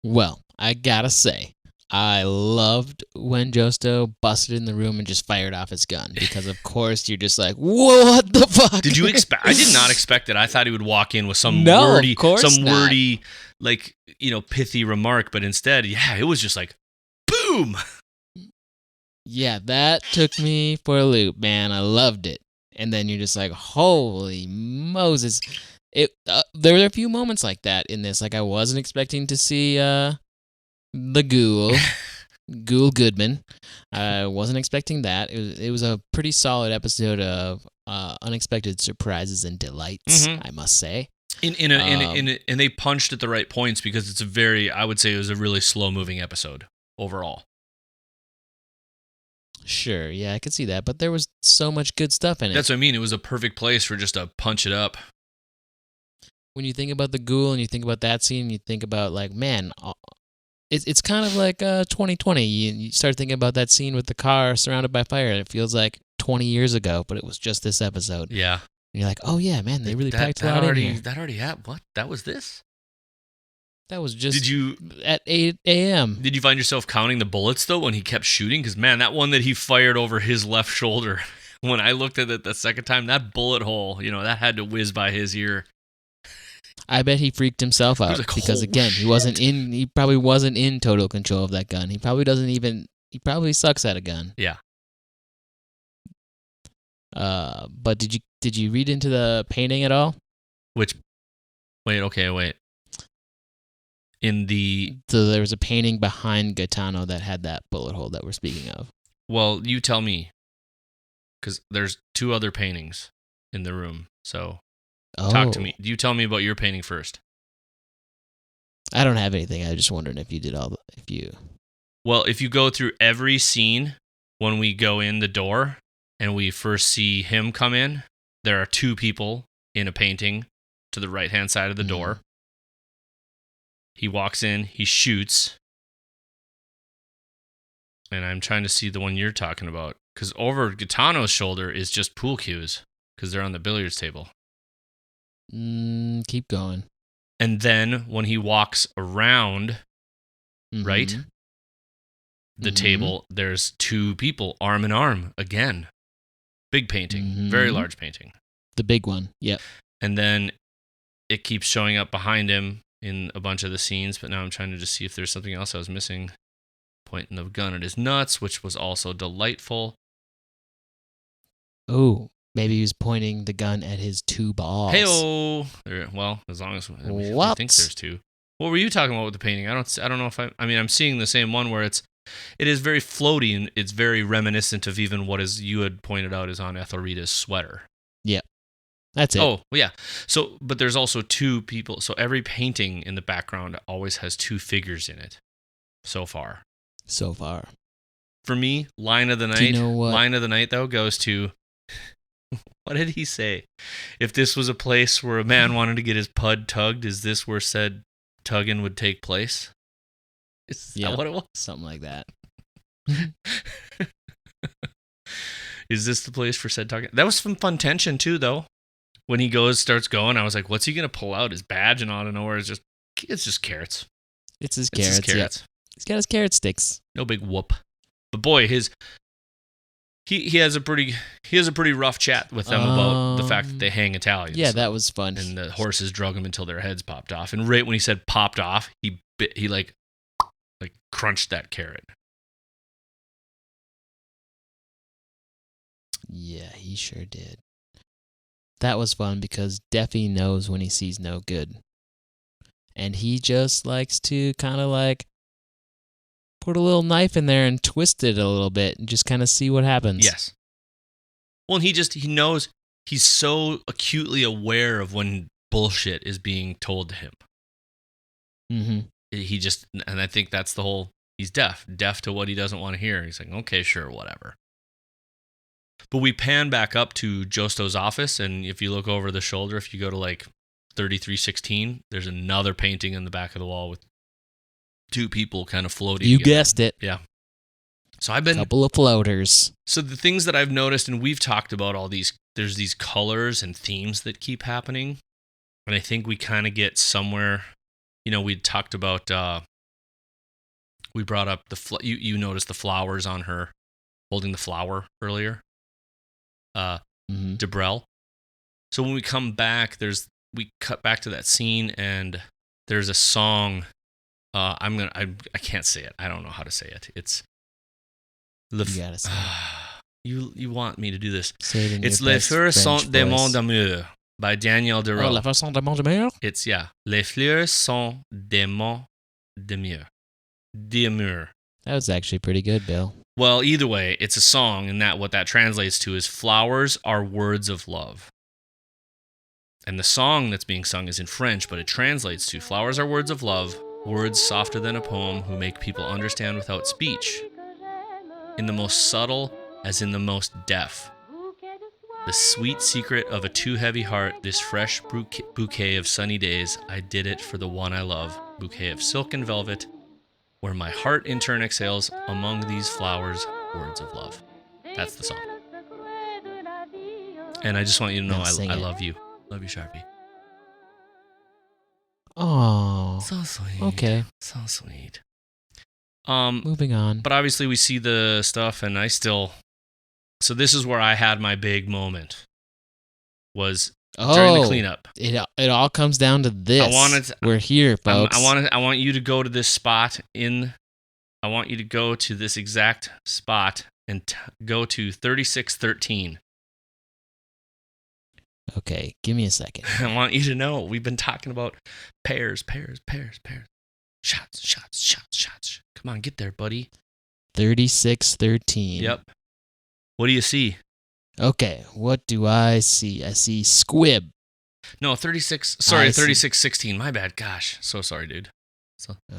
Well, I gotta say, I loved when Josto busted in the room and just fired off his gun, because of course you're just like, what the fuck? Did you expect? I did not expect it. I thought he would walk in with some wordy, like, pithy remark, but instead, it was just like, boom. Yeah, that took me for a loop, man. I loved it. And then you're just like, holy Moses. There were a few moments like that in this. Like, I wasn't expecting to see the Ghoul Goodman. I wasn't expecting that. It was a pretty solid episode of unexpected surprises and delights, I must say. And they punched at the right points, because it's I would say it was a really slow moving episode overall. Sure, yeah, I could see that, but there was so much good stuff in it. That's what I mean. It was a perfect place for just to punch it up. When you think about the Ghoul and you think about that scene, you think about, like, man, it's kind of like 2020. You start thinking about that scene with the car surrounded by fire, and it feels like 20 years ago, but it was just this episode. Yeah. And you're like, oh yeah, man, they really packed a lot in here. That already happened. What? That was this? That was just at 8 a.m. Did you find yourself counting the bullets, though, when he kept shooting? Because, man, that one that he fired over his left shoulder, when I looked at it the second time, that bullet hole, that had to whiz by his ear. I bet he freaked himself out, like, because again, he probably wasn't in total control of that gun. He probably sucks at a gun. Yeah. But did you read into the painting at all? Wait. So there was a painting behind Gaetano that had that bullet hole that we're speaking of. Well, you tell me, because there's 2 other paintings in the room, so talk to me. You tell me about your painting first. I don't have anything. I was just wondering if you did Well, if you go through every scene, when we go in the door and we first see him come in, there are 2 people in a painting to the right-hand side of the door. He walks in, he shoots, and I'm trying to see the one you're talking about, because over Gaetano's shoulder is just pool cues, because they're on the billiards table. Keep going. And then when he walks around, right, the table, there's 2 people arm in arm again. Big painting, very large painting. The big one, yep. And then it keeps showing up behind him in a bunch of the scenes, but now I'm trying to just see if there's something else I was missing. Pointing the gun at his nuts, which was also delightful. Oh, maybe he was pointing the gun at his 2 balls. Hey-oh! Well, as long as we think there's 2. What were you talking about with the painting? I don't know if I'm seeing the same one where it is very floaty, and it's very reminiscent of even what you had pointed out is on Ethelrita's sweater. Yep. That's it. Oh, yeah. So, but there's also 2 people. So every painting in the background always has 2 figures in it. So far. For me, line of the night. Line of the night, though, goes to, what did he say? If this was a place where a man wanted to get his pud tugged, is this where said tugging would take place? Is that what it was? Something like that. Is this the place for said tugging? That was some fun tension, too, though. When he starts going, I was like, what's he going to pull out? His badge, and out of nowhere, it's just carrots. It's his carrots. Yep. He's got his carrot sticks. No big whoop. But boy, he has a pretty rough chat with them about the fact that they hang Italians. Yeah, that was fun. And the horses drug them until their heads popped off. And right when he said popped off, he like crunched that carrot. Yeah, he sure did. That was fun because Deffy knows when he sees no good. And he just likes to kind of like put a little knife in there and twist it a little bit and just kind of see what happens. Yes. Well, and he knows, he's so acutely aware of when bullshit is being told to him. Mm-hmm. And I think that's the whole, he's deaf to what he doesn't want to hear. He's like, okay, sure, whatever. But we pan back up to Josto's office, and if you look over the shoulder, if you go to like 3316, there's another painting in the back of the wall with two people kind of floating. You guessed it. Yeah. So I've been... Couple of floaters. So the things that I've noticed, and we've talked about all these, there's these colors and themes that keep happening. And I think we kind of get somewhere, we talked about, we brought up you noticed the flowers on her, holding the flower earlier. Debrel. So when we come back, we cut back to that scene, and there's a song. I can't say it. I don't know how to say it. It's you gotta say you want me to do this? Say it in it's your Les best Fleurs French sont des voice. monts d'amour by Daniel Deroux. Oh, La Façon de Montemeur? It's Les Fleurs sont des monts d'amour. That was actually pretty good, Bill. Well, either way, it's a song, and what that translates to is flowers are words of love. And the song that's being sung is in French, but it translates to flowers are words of love, words softer than a poem who make people understand without speech. In the most subtle as in the most deaf. The sweet secret of a too heavy heart, this fresh bouquet of sunny days, I did it for the one I love, bouquet of silk and velvet, where my heart in turn exhales among these flowers, words of love. That's the song. And I just want you to know I love you. Love you, Charpie. Oh. So sweet. Okay. So sweet. Moving on. But obviously we see the stuff, and so this is where I had my big moment. Was during the cleanup. It all comes down to this. We're here, folks. I want you to go to this spot I want you to go to this exact spot and go to 3613. Okay, give me a second. I want you to know we've been talking about pears. Shots. Come on, get there, buddy. 3613. Yep. What do you see? Okay, what do I see? I see squib. No, 3616. My bad. Gosh, so sorry, dude.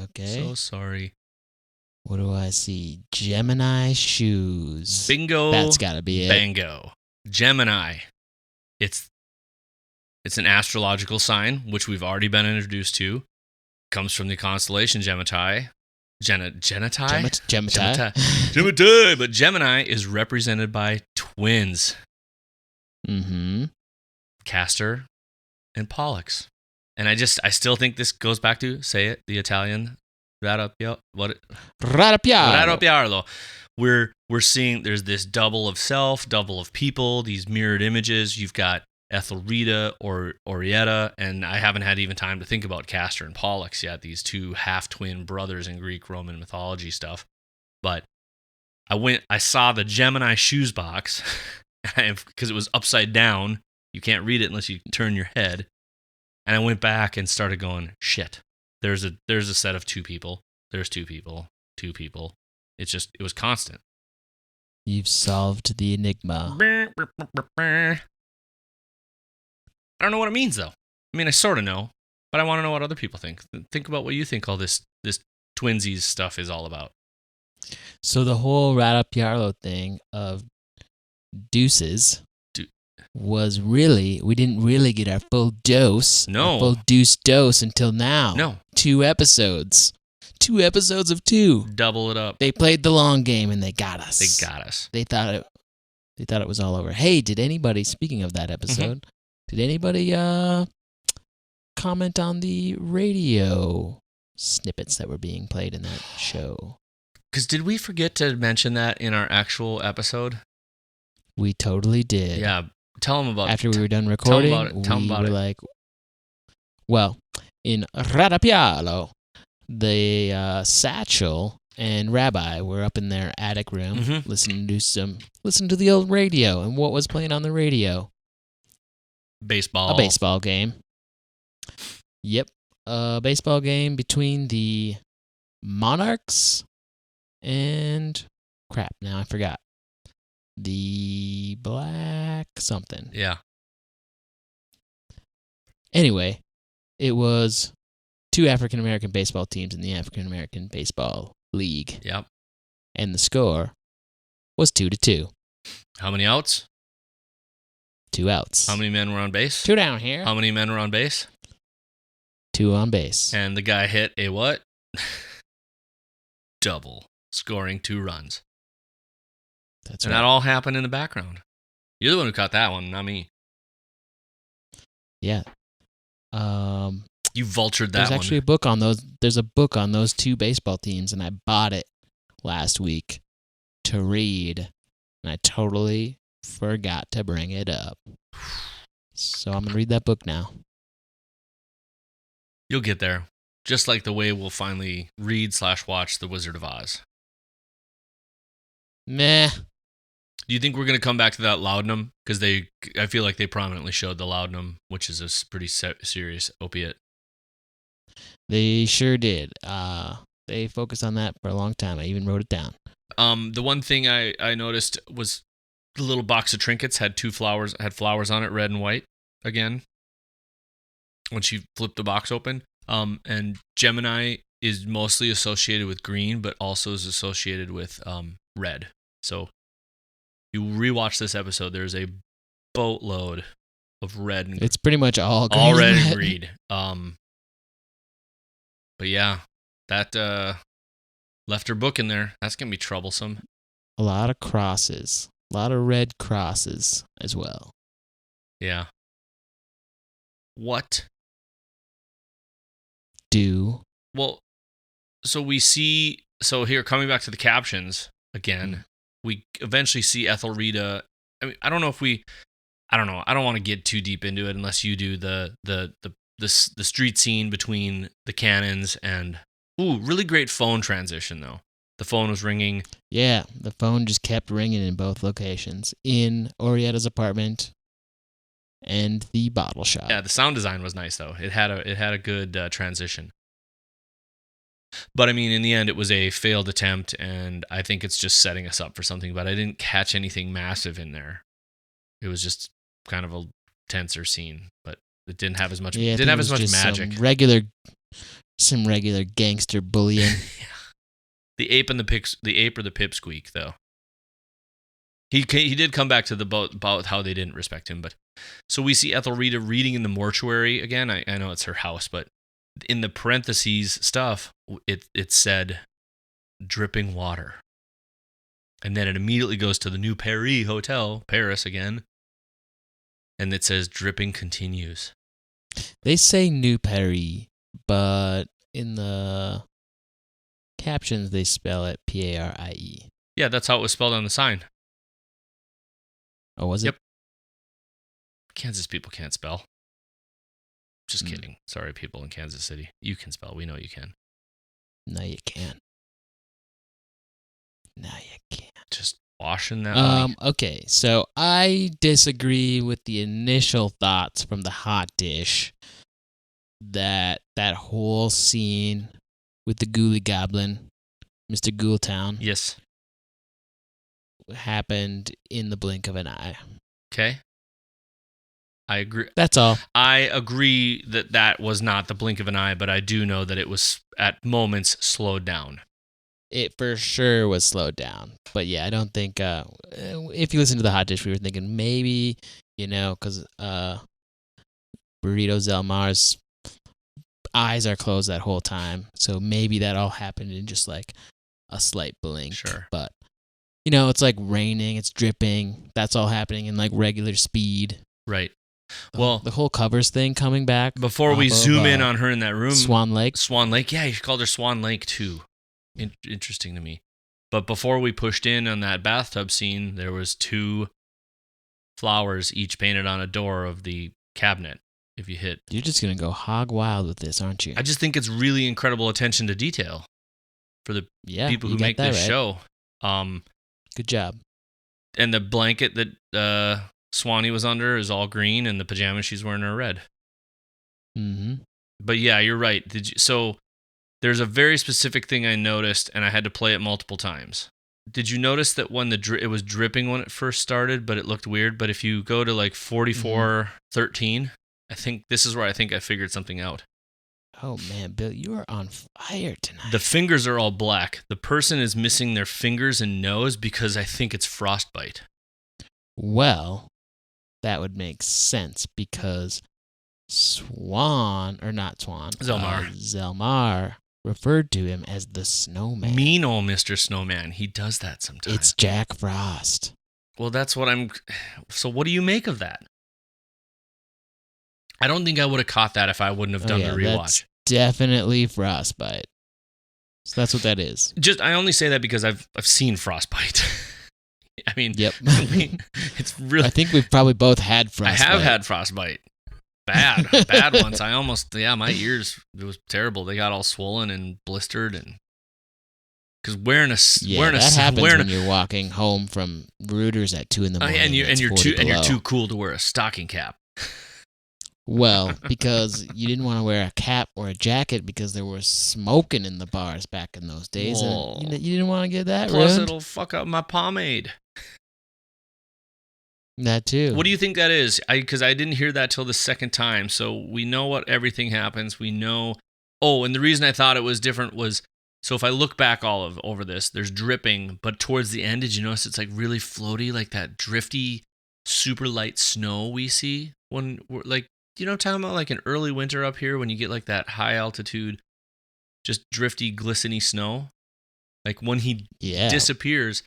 Okay. So sorry. What do I see? Gemini shoes. Bingo. That's got to be it. Bango. Gemini. It's an astrological sign, which we've already been introduced to. Comes from the constellation Gemini. Gemini. But Gemini is represented by twins. Mm-hmm. Castor and Pollux. And I still think this goes back to, say it, the Italian Rattopiarlo. We're seeing there's this double of self, double of people, these mirrored images. You've got Ethelreda or Orietta, and I haven't had even time to think about Castor and Pollux yet, these two half-twin brothers in Greek-Roman mythology stuff. But I saw the Gemini shoes box, because it was upside down. You can't read it unless you turn your head. And I went back and started going, shit, there's a set of two people. There's two people. It was constant. You've solved the enigma. I don't know what it means, though. I mean, I sort of know, but I want to know what other people think. Think about what you think all this twinsies stuff is all about. So the whole Rattopiarlo thing of deuces was really, we didn't really get our full dose. No. Our full deuce dose until now. No. 2 episodes. 2 episodes of 2. Double it up. They played the long game and they got us. They got us. They thought it was all over. Hey, did anybody, speaking of that episode, did anybody comment on the radio snippets that were being played in that show? Because did we forget to mention that in our actual episode? We totally did. Yeah. Tell them about it. After we were done recording, Tell them about it. Like, well, in Radapialo, the Satchel and Rabbi were up in their attic room listening to the old radio. And what was playing on the radio? Baseball. A baseball game. Yep. A baseball game between the Monarchs and... Crap, now I forgot. The Black something. Yeah. Anyway, it was 2 African-American baseball teams in the African-American Baseball League. Yep. And the score was 2-2. How many outs? 2 outs. How many men were on base? 2 down here. How many men were on base? 2 on base. And the guy hit a what? Double, scoring 2 runs. That's and right. that all happened in the background. You're the one who caught that one, not me. Yeah. You vultured that There's one. actually a book on those. There's a book on those 2 baseball teams, and I bought it last week to read, and I totally forgot to bring it up. So I'm going to read that book now. You'll get there. Just like the way we'll finally read/watch The Wizard of Oz. Meh. Do you think we're going to come back to that laudanum? Because I feel like they prominently showed the laudanum, which is a pretty serious opiate. They sure did. They focused on that for a long time. I even wrote it down. The one thing I noticed was the little box of trinkets had flowers on it, red and white, again, when she flipped the box open. And Gemini is mostly associated with green, but also is associated with red. So you rewatch this episode, there's a boatload of red and it's pretty much all green. All red and green. But yeah, that left her book in there. That's gonna be troublesome. A lot of crosses. A lot of red crosses as well. Yeah. What? Well, so we see... So here, coming back to the captions again, we eventually see Ethelreda... I mean, I don't know if we... I don't know. I don't want to get too deep into it unless you do the street scene between the cannons and... Ooh, really great phone transition, though. The phone was ringing. Yeah, the phone just kept ringing in both locations. In Orietta's apartment and the bottle shop. Yeah, the sound design was nice, though. It had a good transition. But, I mean, in the end, it was a failed attempt, and I think it's just setting us up for something, but I didn't catch anything massive in there. It was just kind of a tenser scene, but it didn't have as much, magic. Some regular gangster bullying. Yeah. The ape or the pipsqueak, though. He did come back to the boat about how they didn't respect him, but so we see Ethelreda reading in the mortuary again. I know it's her house, but in the parentheses stuff, it said dripping water, and then it immediately goes to the New Paris Hotel, Paris again, and it says dripping continues. They say New Paris, but in the captions they spell it Parie. Yeah, that's how it was spelled on the sign. Oh, was it? Yep. Kansas people can't spell. Just kidding. Sorry, people in Kansas City. You can spell. We know you can. No, you can't. No, you can't. Just washing that money. Okay, so I disagree with the initial thoughts from the hot dish that whole scene with the Ghoulie Goblin, Mr. Ghoultown, Yes. happened in the blink of an eye. Okay. I agree. That's all. I agree that was not the blink of an eye, but I do know that it was at moments slowed down. It for sure was slowed down. But yeah, I don't think, if you listen to the hot dish, we were thinking maybe, because Burrito Zelmar's eyes are closed that whole time. So maybe that all happened in just like a slight blink. Sure. But, it's like raining, it's dripping. That's all happening in like regular speed. Right. Well, the whole covers thing coming back. Before we zoom in on her in that room. Swan Lake. Yeah, you called her Swan Lake too. Interesting to me. But before we pushed in on that bathtub scene, there was 2 flowers, each painted on a door of the cabinet. If you hit, You're just gonna go hog wild with this, aren't you? I just think it's really incredible attention to detail for the people who make this show. Good job. And the blanket that Swanee was under is all green, and the pajamas she's wearing are red. Mm-hmm. But yeah, you're right. So there's a very specific thing I noticed, and I had to play it multiple times. Did you notice that when it was dripping when it first started, but it looked weird? But if you go to like 44:13, I think this is where I think I figured something out. Oh man, Bill, you are on fire tonight. The fingers are all black. The person is missing their fingers and nose because I think it's frostbite. Well, that would make sense because Zelmar referred to him as the snowman. Mean old Mr. Snowman. He does that sometimes. It's Jack Frost. Well, that's what so what do you make of that? I don't think I would have caught that if I wouldn't have done the rewatch. That's definitely frostbite. So that's what that is. I only say that because I've seen frostbite. I mean, yep. It's really. I think we've probably both had frostbite. I have had frostbite. Bad ones. I almost, my ears, it was terrible. They got all swollen and blistered, and because that happens when you're walking home from Reuters at 2 a.m. and you're too cool to wear a stocking cap. Well, because you didn't want to wear a cap or a jacket because there was smoking in the bars back in those days, and you didn't want to get that Plus, ruined. it'll fuck up my pomade. That too. What do you think that is? Because I didn't hear that till the second time, so we know what everything happens. We know. Oh, and the reason I thought it was different was, so if I look back over this, there's dripping, but towards the end, did you notice it's like really floaty, like that drifty, super light snow we see when we're like. You know what I'm talking about? Like an early winter up here when you get like that high altitude, just drifty, glistening snow. Like when he disappears.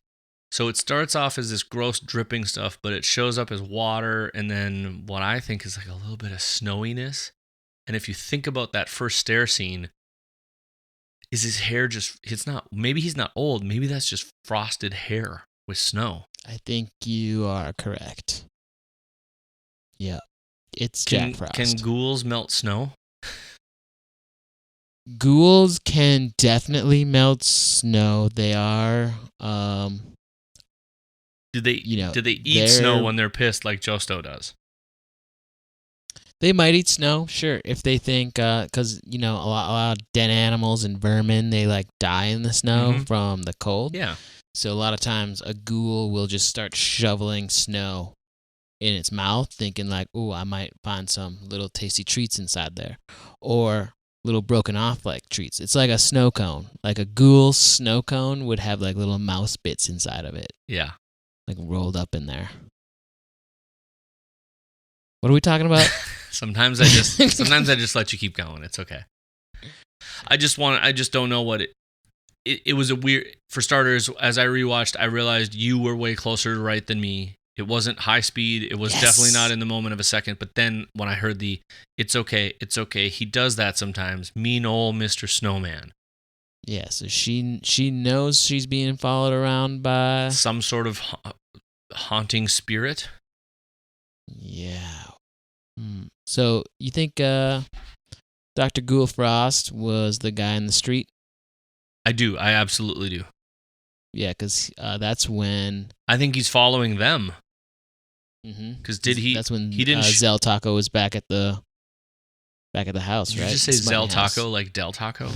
So it starts off as this gross dripping stuff, but it shows up as water and then what I think is like a little bit of snowiness. And if you think about that first stair scene, is his hair maybe he's not old. Maybe that's just frosted hair with snow. I think you are correct. Yeah. It's Jack Frost. Can ghouls melt snow? Ghouls can definitely melt snow. They are. Do they eat snow when they're pissed like Josto does? They might eat snow, sure, if they think, because a lot of dead animals and vermin, they like die in the snow from the cold. Yeah. So a lot of times a ghoul will just start shoveling snow in its mouth, thinking like, "Ooh, I might find some little tasty treats inside there," or little broken off like treats. It's like a snow cone. Like a ghoul snow cone would have like little mouse bits inside of it. Yeah, like rolled up in there. What are we talking about? Sometimes I just let you keep going. It's okay. I just don't know what it was a weird. For starters, as I rewatched, I realized you were way closer to right than me. It wasn't high speed. It was definitely not in the moment of a second. But then when I heard it's okay, he does that sometimes. Mean old Mr. Snowman. Yeah, so she knows she's being followed around by some sort of haunting spirit. Yeah. So you think Dr. Ghoul Frost was the guy in the street? I do. I absolutely do. Yeah, because that's when I think he's following them. Because that's when he didn't. Zell Taco was back at the house, right? Did you just say Zell Taco like Del Taco?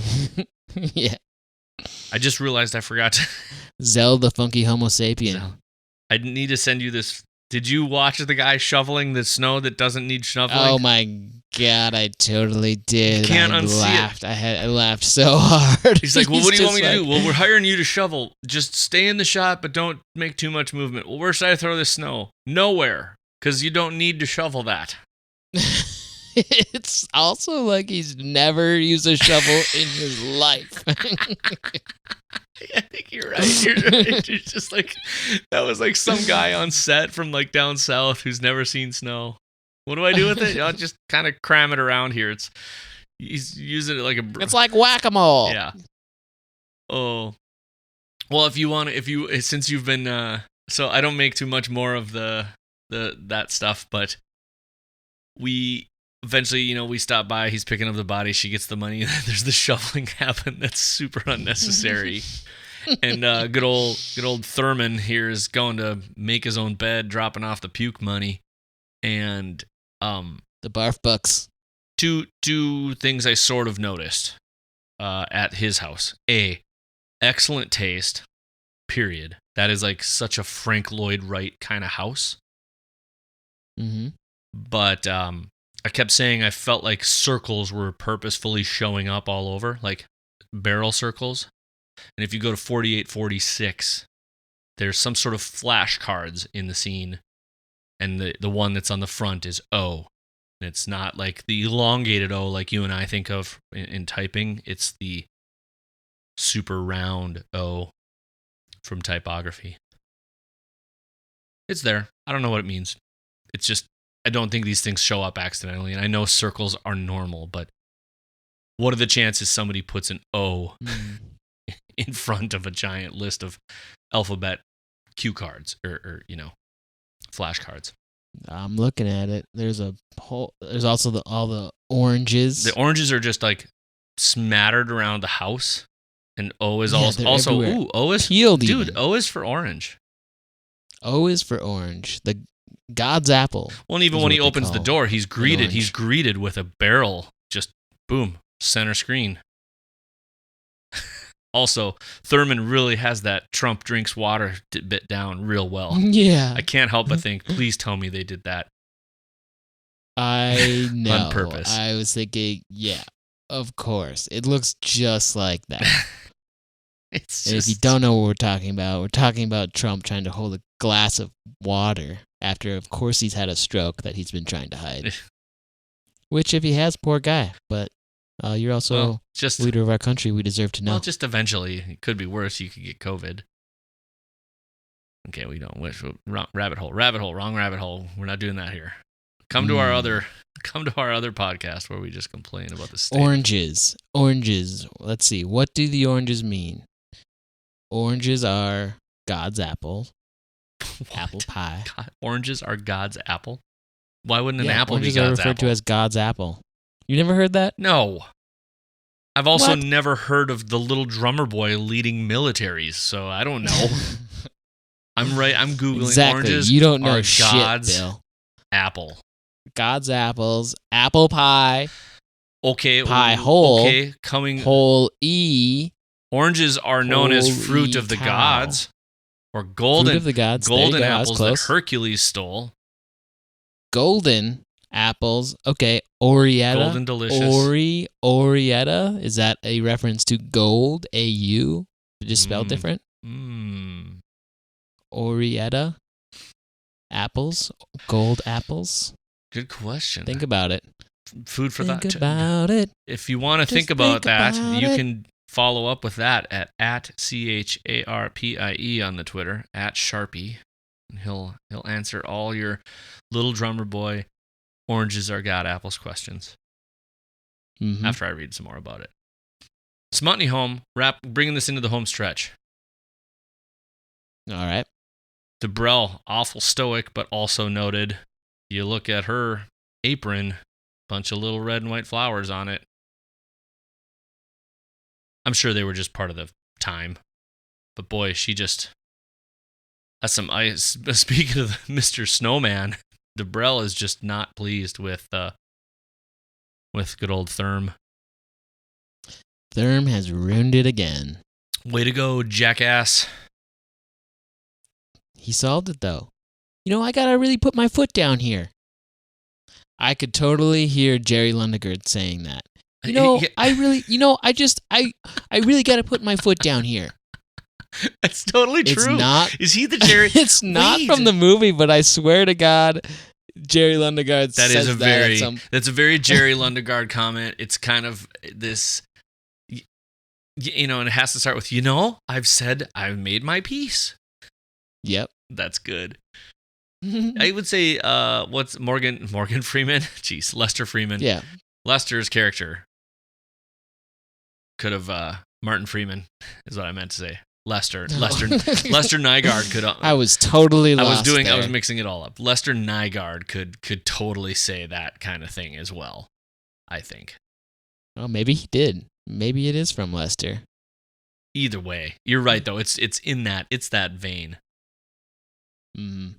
Yeah. I just realized I forgot to. Zell the funky Homo sapien. Zell. I need to send you this. Did you watch the guy shoveling the snow that doesn't need shoveling? Oh my god, I totally did. You can't unsee it. I laughed so hard. He's like, well, what do you want me to do? Well, we're hiring you to shovel. Just stay in the shot, but don't make too much movement. Well, where should I throw this snow? Nowhere, because you don't need to shovel that. It's also like he's never used a shovel in his life. I think you're right. You're just like, that was like some guy on set from like down south who's never seen snow. What do I do with it? I'll just kind of cram it around here. He's using it like it's like whack-a-mole. Yeah. Oh. Well, since you've been, so I don't make too much more of the that stuff, but we eventually, we stop by. He's picking up the body. She gets the money. There's the shuffling happen that's super unnecessary. And good old Thurman here is going to make his own bed, dropping off the puke money, and the barf bucks. Two things I sort of noticed at his house. A, excellent taste. Period. That is like such a Frank Lloyd Wright kind of house. Mm-hmm. But I kept saying I felt like circles were purposefully showing up all over, like barrel circles. And if you go to 4846, there's some sort of flashcards in the scene. And the one that's on the front is O. And it's not like the elongated O like you and I think of in typing. It's the super round O from typography. It's there. I don't know what it means. It's just, I don't think these things show up accidentally. And I know circles are normal, but what are the chances somebody puts an O in front of a giant list of alphabet cue cards or flashcards? I'm looking at it. There's also all the oranges. The oranges are just like smattered around the house, and O is also everywhere. ooh, O is peeled. Dude, even. O is for orange. O is for orange. The God's apple. Well, and even when he opens the door, he's greeted with a barrel. Just boom, center screen. Also, Thurman really has that Trump drinks water bit down real well. Yeah. I can't help but think, please tell me they did that. I know. On purpose. I was thinking, yeah, of course. It looks just like that. It's And just... if you don't know what we're talking about Trump trying to hold a glass of water after, of course, he's had a stroke that he's been trying to hide. Which, if he has, poor guy. But you're also leader of our country. We deserve to know. Well, just eventually. It could be worse. You could get COVID. Okay, we don't wish. Rabbit hole. Wrong rabbit hole. We're not doing that here. Come to our other podcast where we just complain about the state. Oranges. Let's see. What do the oranges mean? Oranges are God's apple. What? Apple pie. God, oranges are God's apple? Why wouldn't an apple be oranges God's are referred apple? to as God's apple. You never heard that? No. I've also What? never heard of the little drummer boy leading militaries, so I don't know. I'm Googling exactly. oranges You don't know are shit, God's Bill. apple. God's apples. Apple pie. Okay. Pie hole. Okay, Whole E. Oranges are known as fruit Holy of the cow. gods, or golden, Fruit of the gods. golden There you go. I was apples that close. Hercules stole. Golden apples. Okay. Orietta. Golden delicious. Orietta. Is that a reference to gold? A-U? Just spelled different? Orietta. Apples. Gold apples. Good question. Think about it. Food for Think thought. about it. If you want to Just think about that, about you it. can follow up with that at CHARPIE on the Twitter, at Charpie. And he'll answer all your little drummer boy, oranges are God apples questions after I read some more about it. Smutney home, bringing this into the home stretch. All right. DeBrell, awful stoic, but also noted. You look at her apron, bunch of little red and white flowers on it. I'm sure they were just part of the time. But boy, she just... That's some ice. Speaking of Mr. Snowman, DeBrell is just not pleased with good old Therm. Therm has ruined it again. Way to go, jackass. He solved it, though. I gotta really put my foot down here. I could totally hear Jerry Lundegaard saying that. I really gotta put my foot down here. That's totally true. It's not. Is he the Jerry? It's not from the movie, but I swear to God, Jerry Lundegaard says that. That's a very Jerry Lundegaard comment. It's kind of this, and it has to start with, I've said I've made my peace. Yep. That's good. I would say, what's Morgan Freeman? Jeez, Lester Freeman. Yeah. Lester's character could have, Martin Freeman is what I meant to say. Lester Nygaard could. I was totally lost. I was mixing it all up. Lester Nygaard could totally say that kind of thing as well, I think. Well, maybe he did. Maybe it is from Lester. Either way, you're right though. It's that vein. Mm.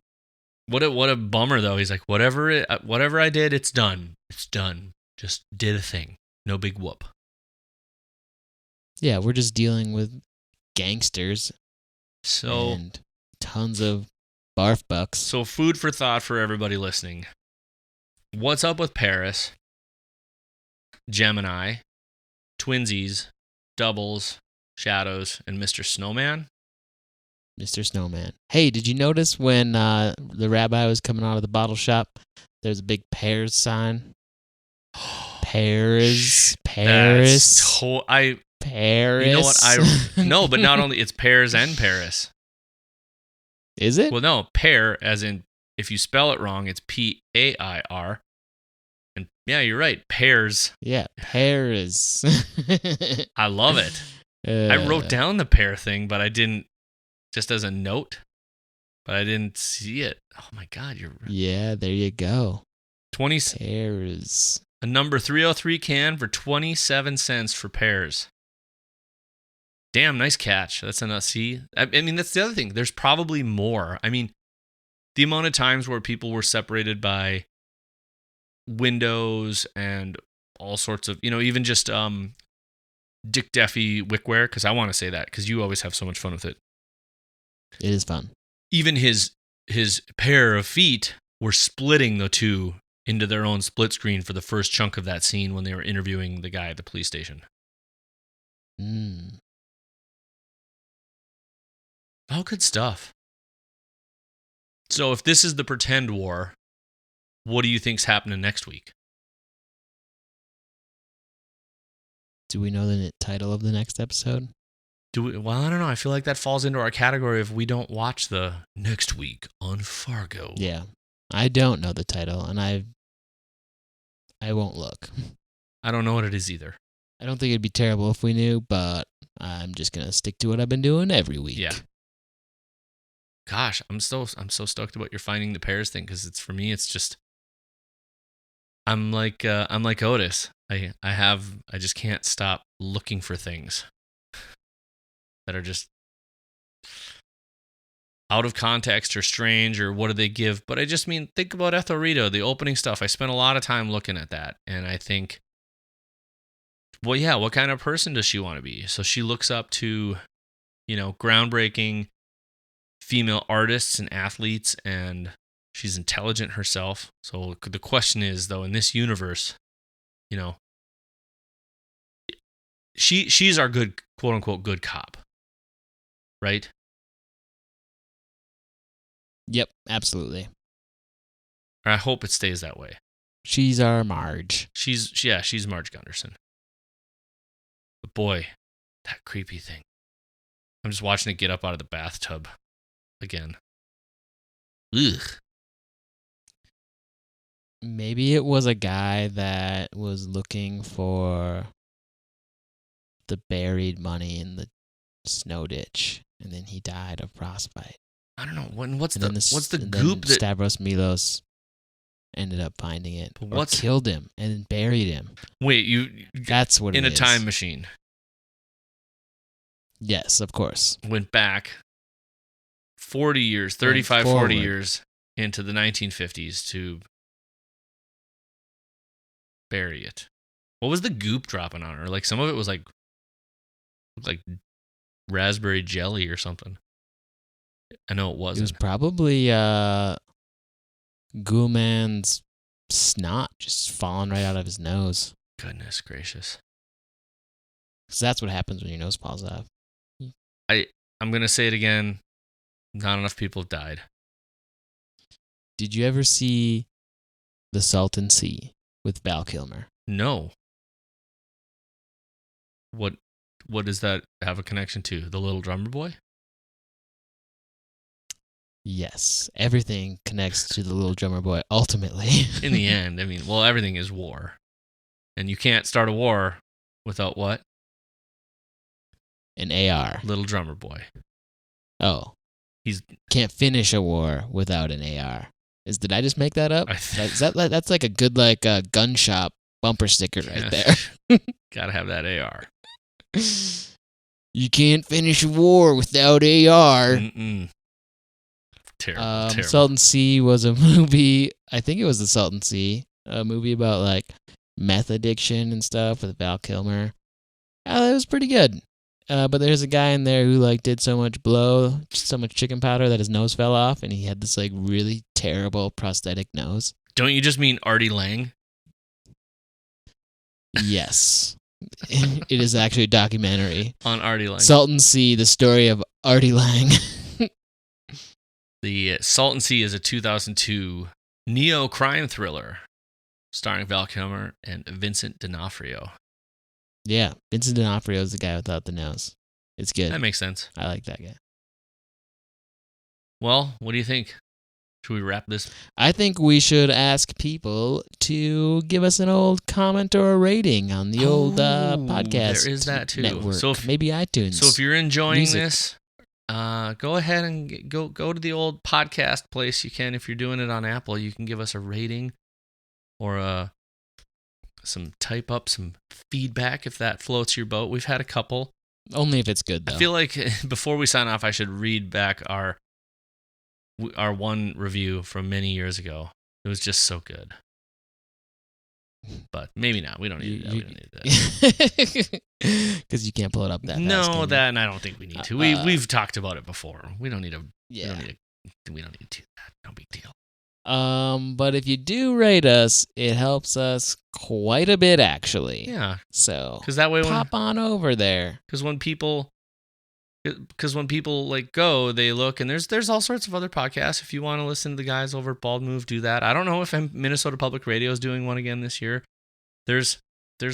What a bummer though. He's like, whatever I did, it's done. It's done. Just did a thing. No big whoop. Yeah, we're just dealing with gangsters. And tons of barf bucks. So food for thought for everybody listening. What's up with Paris, Gemini, Twinsies, Doubles, Shadows, and Mr. Snowman? Mr. Snowman. Hey, did you notice when the rabbi was coming out of the bottle shop, there's a big pears sign? Pears. Paris. Paris. You know what? No, but not only, it's pears and Paris. Is it? Well, no, pear, as in, if you spell it wrong, it's P-A-I-R. And yeah, you're right, pears. Yeah, pears. I love it. I wrote down the pear thing, but I didn't, just as a note, but I didn't see it. Oh my God, you're right. Yeah, there you go. Pears. A number 303 can for 27 cents for pears. Damn, nice catch. That's enough. See, I mean, that's the other thing. There's probably more. I mean, the amount of times where people were separated by windows and all sorts of, even just Dick Duffy wickware, because I want to say that, because you always have so much fun with it. It is fun. Even his pair of feet were splitting the two into their own split screen for the first chunk of that scene when they were interviewing the guy at the police station. All good stuff. So if this is the pretend war, what do you think's happening next week? Do we know the title of the next episode? Well, I don't know. I feel like that falls into our category if we don't watch the next week on Fargo. Yeah. I don't know the title, and I won't look. I don't know what it is either. I don't think it'd be terrible if we knew, but I'm just going to stick to what I've been doing every week. Yeah. Gosh, I'm so stoked about your finding the pears thing, because for me it's just I'm like Otis. I just can't stop looking for things that are just out of context or strange or what do they give. But I just mean, think about Ethel Rito, the opening stuff. I spent a lot of time looking at that, and I think, well, yeah, what kind of person does she want to be? So she looks up to, groundbreaking female artists and athletes, and she's intelligent herself. So the question is, though, in this universe, she's our good, quote unquote, good cop, right? Yep, absolutely. I hope it stays that way. She's our Marge. She's Marge Gunderson. But boy, that creepy thing. I'm just watching it get up out of the bathtub again. Ugh. Maybe it was a guy that was looking for the buried money in the snow ditch, and then he died of frostbite. I don't know. What's the goop that Stavros Milos ended up finding it, or killed him and buried him. Wait, that's what it is. In a time machine. Yes, of course. Went back 40 years, 35, 40 years into the 1950s to bury it. What was the goop dropping on her? Like, some of it was like raspberry jelly or something. I know it wasn't. It was probably Ghoulman's snot just falling right out of his nose. Goodness gracious. Because that's what happens when your nose falls off. I'm going to say it again. Not enough people have died. Did you ever see The Salton Sea with Val Kilmer? No. What does that have a connection to? The Little Drummer Boy? Yes. Everything connects to the Little Drummer Boy, ultimately. In the end, I mean, well, everything is war. And you can't start a war without what? an AR. Little drummer boy. Oh. He's can't finish a war without an AR. Did I just make that up? That's like a good gun shop bumper sticker right there. Gotta have that AR. You can't finish a war without AR. Mm-mm. Terrible. Salton Sea was a movie. I think it was the Salton Sea, a movie about like meth addiction and stuff with Val Kilmer. It was pretty good. But there's a guy in there who like did so much chicken powder that his nose fell off, and he had this like really terrible prosthetic nose. Don't you just mean Artie Lang? Yes. It is actually a documentary on Artie Lang. Salton Sea, the story of Artie Lang. The Salton Sea is a 2002 neo-crime thriller starring Val Kilmer and Vincent D'Onofrio. Yeah, Vincent D'Onofrio is the guy without the nose. It's good. That makes sense. I like that guy. Well, what do you think? Should we wrap this? I think we should ask people to give us an old comment or a rating on the old podcast. There is that too. Network. So maybe iTunes. So if you're enjoying this, go ahead and go to the old podcast place. You can, if you're doing it on Apple, you can give us a rating or some type up, some feedback if that floats your boat. We've had a couple. Only if it's good, though. I feel like before we sign off, I should read back our one review from many years ago. It was just so good. But maybe not. We don't need that. We don't need that. Because you can't pull it up that fast. No, and I don't think we need to. We've talked about it before. We don't need to. Yeah. We don't need to do that. No big deal. But if you do rate us, it helps us quite a bit, actually. Yeah. So because that way, pop on over there. Because when people like go, they look, and there's all sorts of other podcasts. If you want to listen to the guys over at Bald Move, do that. I don't know if Minnesota Public Radio is doing one again this year. There's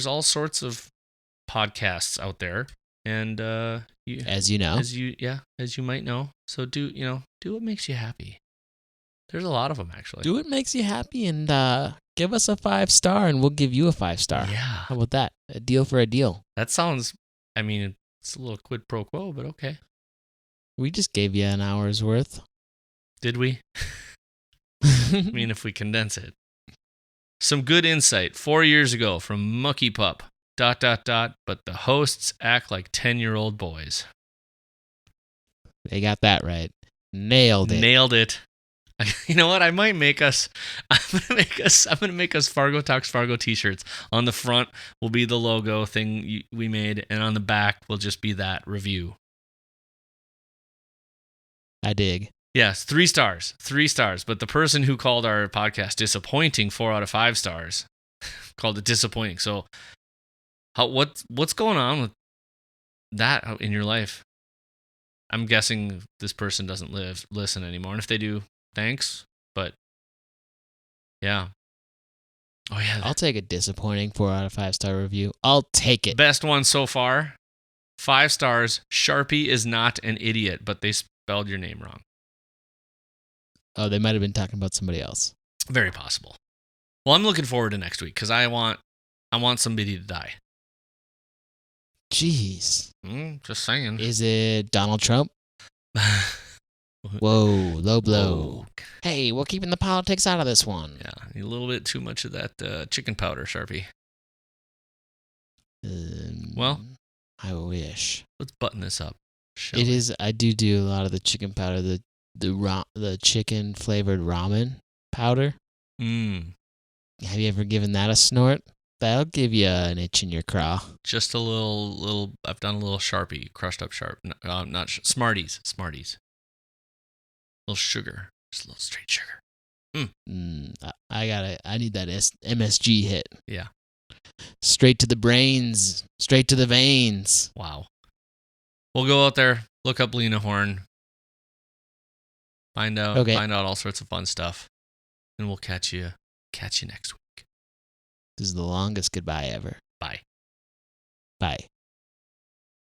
all sorts of podcasts out there, and as you might know. So do what makes you happy. There's a lot of them, actually. Do what makes you happy, and give us a 5-star, and we'll give you a 5-star. Yeah. How about that? A deal for a deal. That sounds, it's a little quid pro quo, but okay. We just gave you an hour's worth. Did we? If we condense it. Some good insight 4 years ago from Mucky Pup. ... But the hosts act like 10-year-old boys. They got that right. Nailed it. You know what? I'm gonna make us Fargo Talks Fargo t-shirts. On the front will be the logo thing we made, and on the back will just be that review. I dig. Yes, 3 stars. 3 stars. But the person who called our podcast disappointing 4 out of 5 stars called it disappointing. So what's going on with that in your life? I'm guessing this person doesn't listen anymore. And if they do, thanks. But yeah. Oh yeah. I'll take a disappointing 4 out of 5-star review. I'll take it. Best one so far. 5 stars. Charpie is not an idiot, but they spelled your name wrong. Oh, they might have been talking about somebody else. Very possible. Well, I'm looking forward to next week because I want somebody to die. Jeez. Just saying. Is it Donald Trump? Whoa, low blow. Whoa. Hey, we're keeping the politics out of this one. Yeah, a little bit too much of that chicken powder, Charpie. Well, I wish. Let's button this up. It is. I do a lot of the chicken powder, the chicken flavored ramen powder. Have you ever given that a snort? That'll give you an itch in your craw. Just a little. I've done a little Charpie, crushed up not Smarties. A little sugar, just a little straight sugar. I need that MSG hit. Yeah. Straight to the brains, straight to the veins. Wow. We'll go out there, look up Lena Horne, find out all sorts of fun stuff, and we'll catch you next week. This is the longest goodbye ever. Bye. Bye.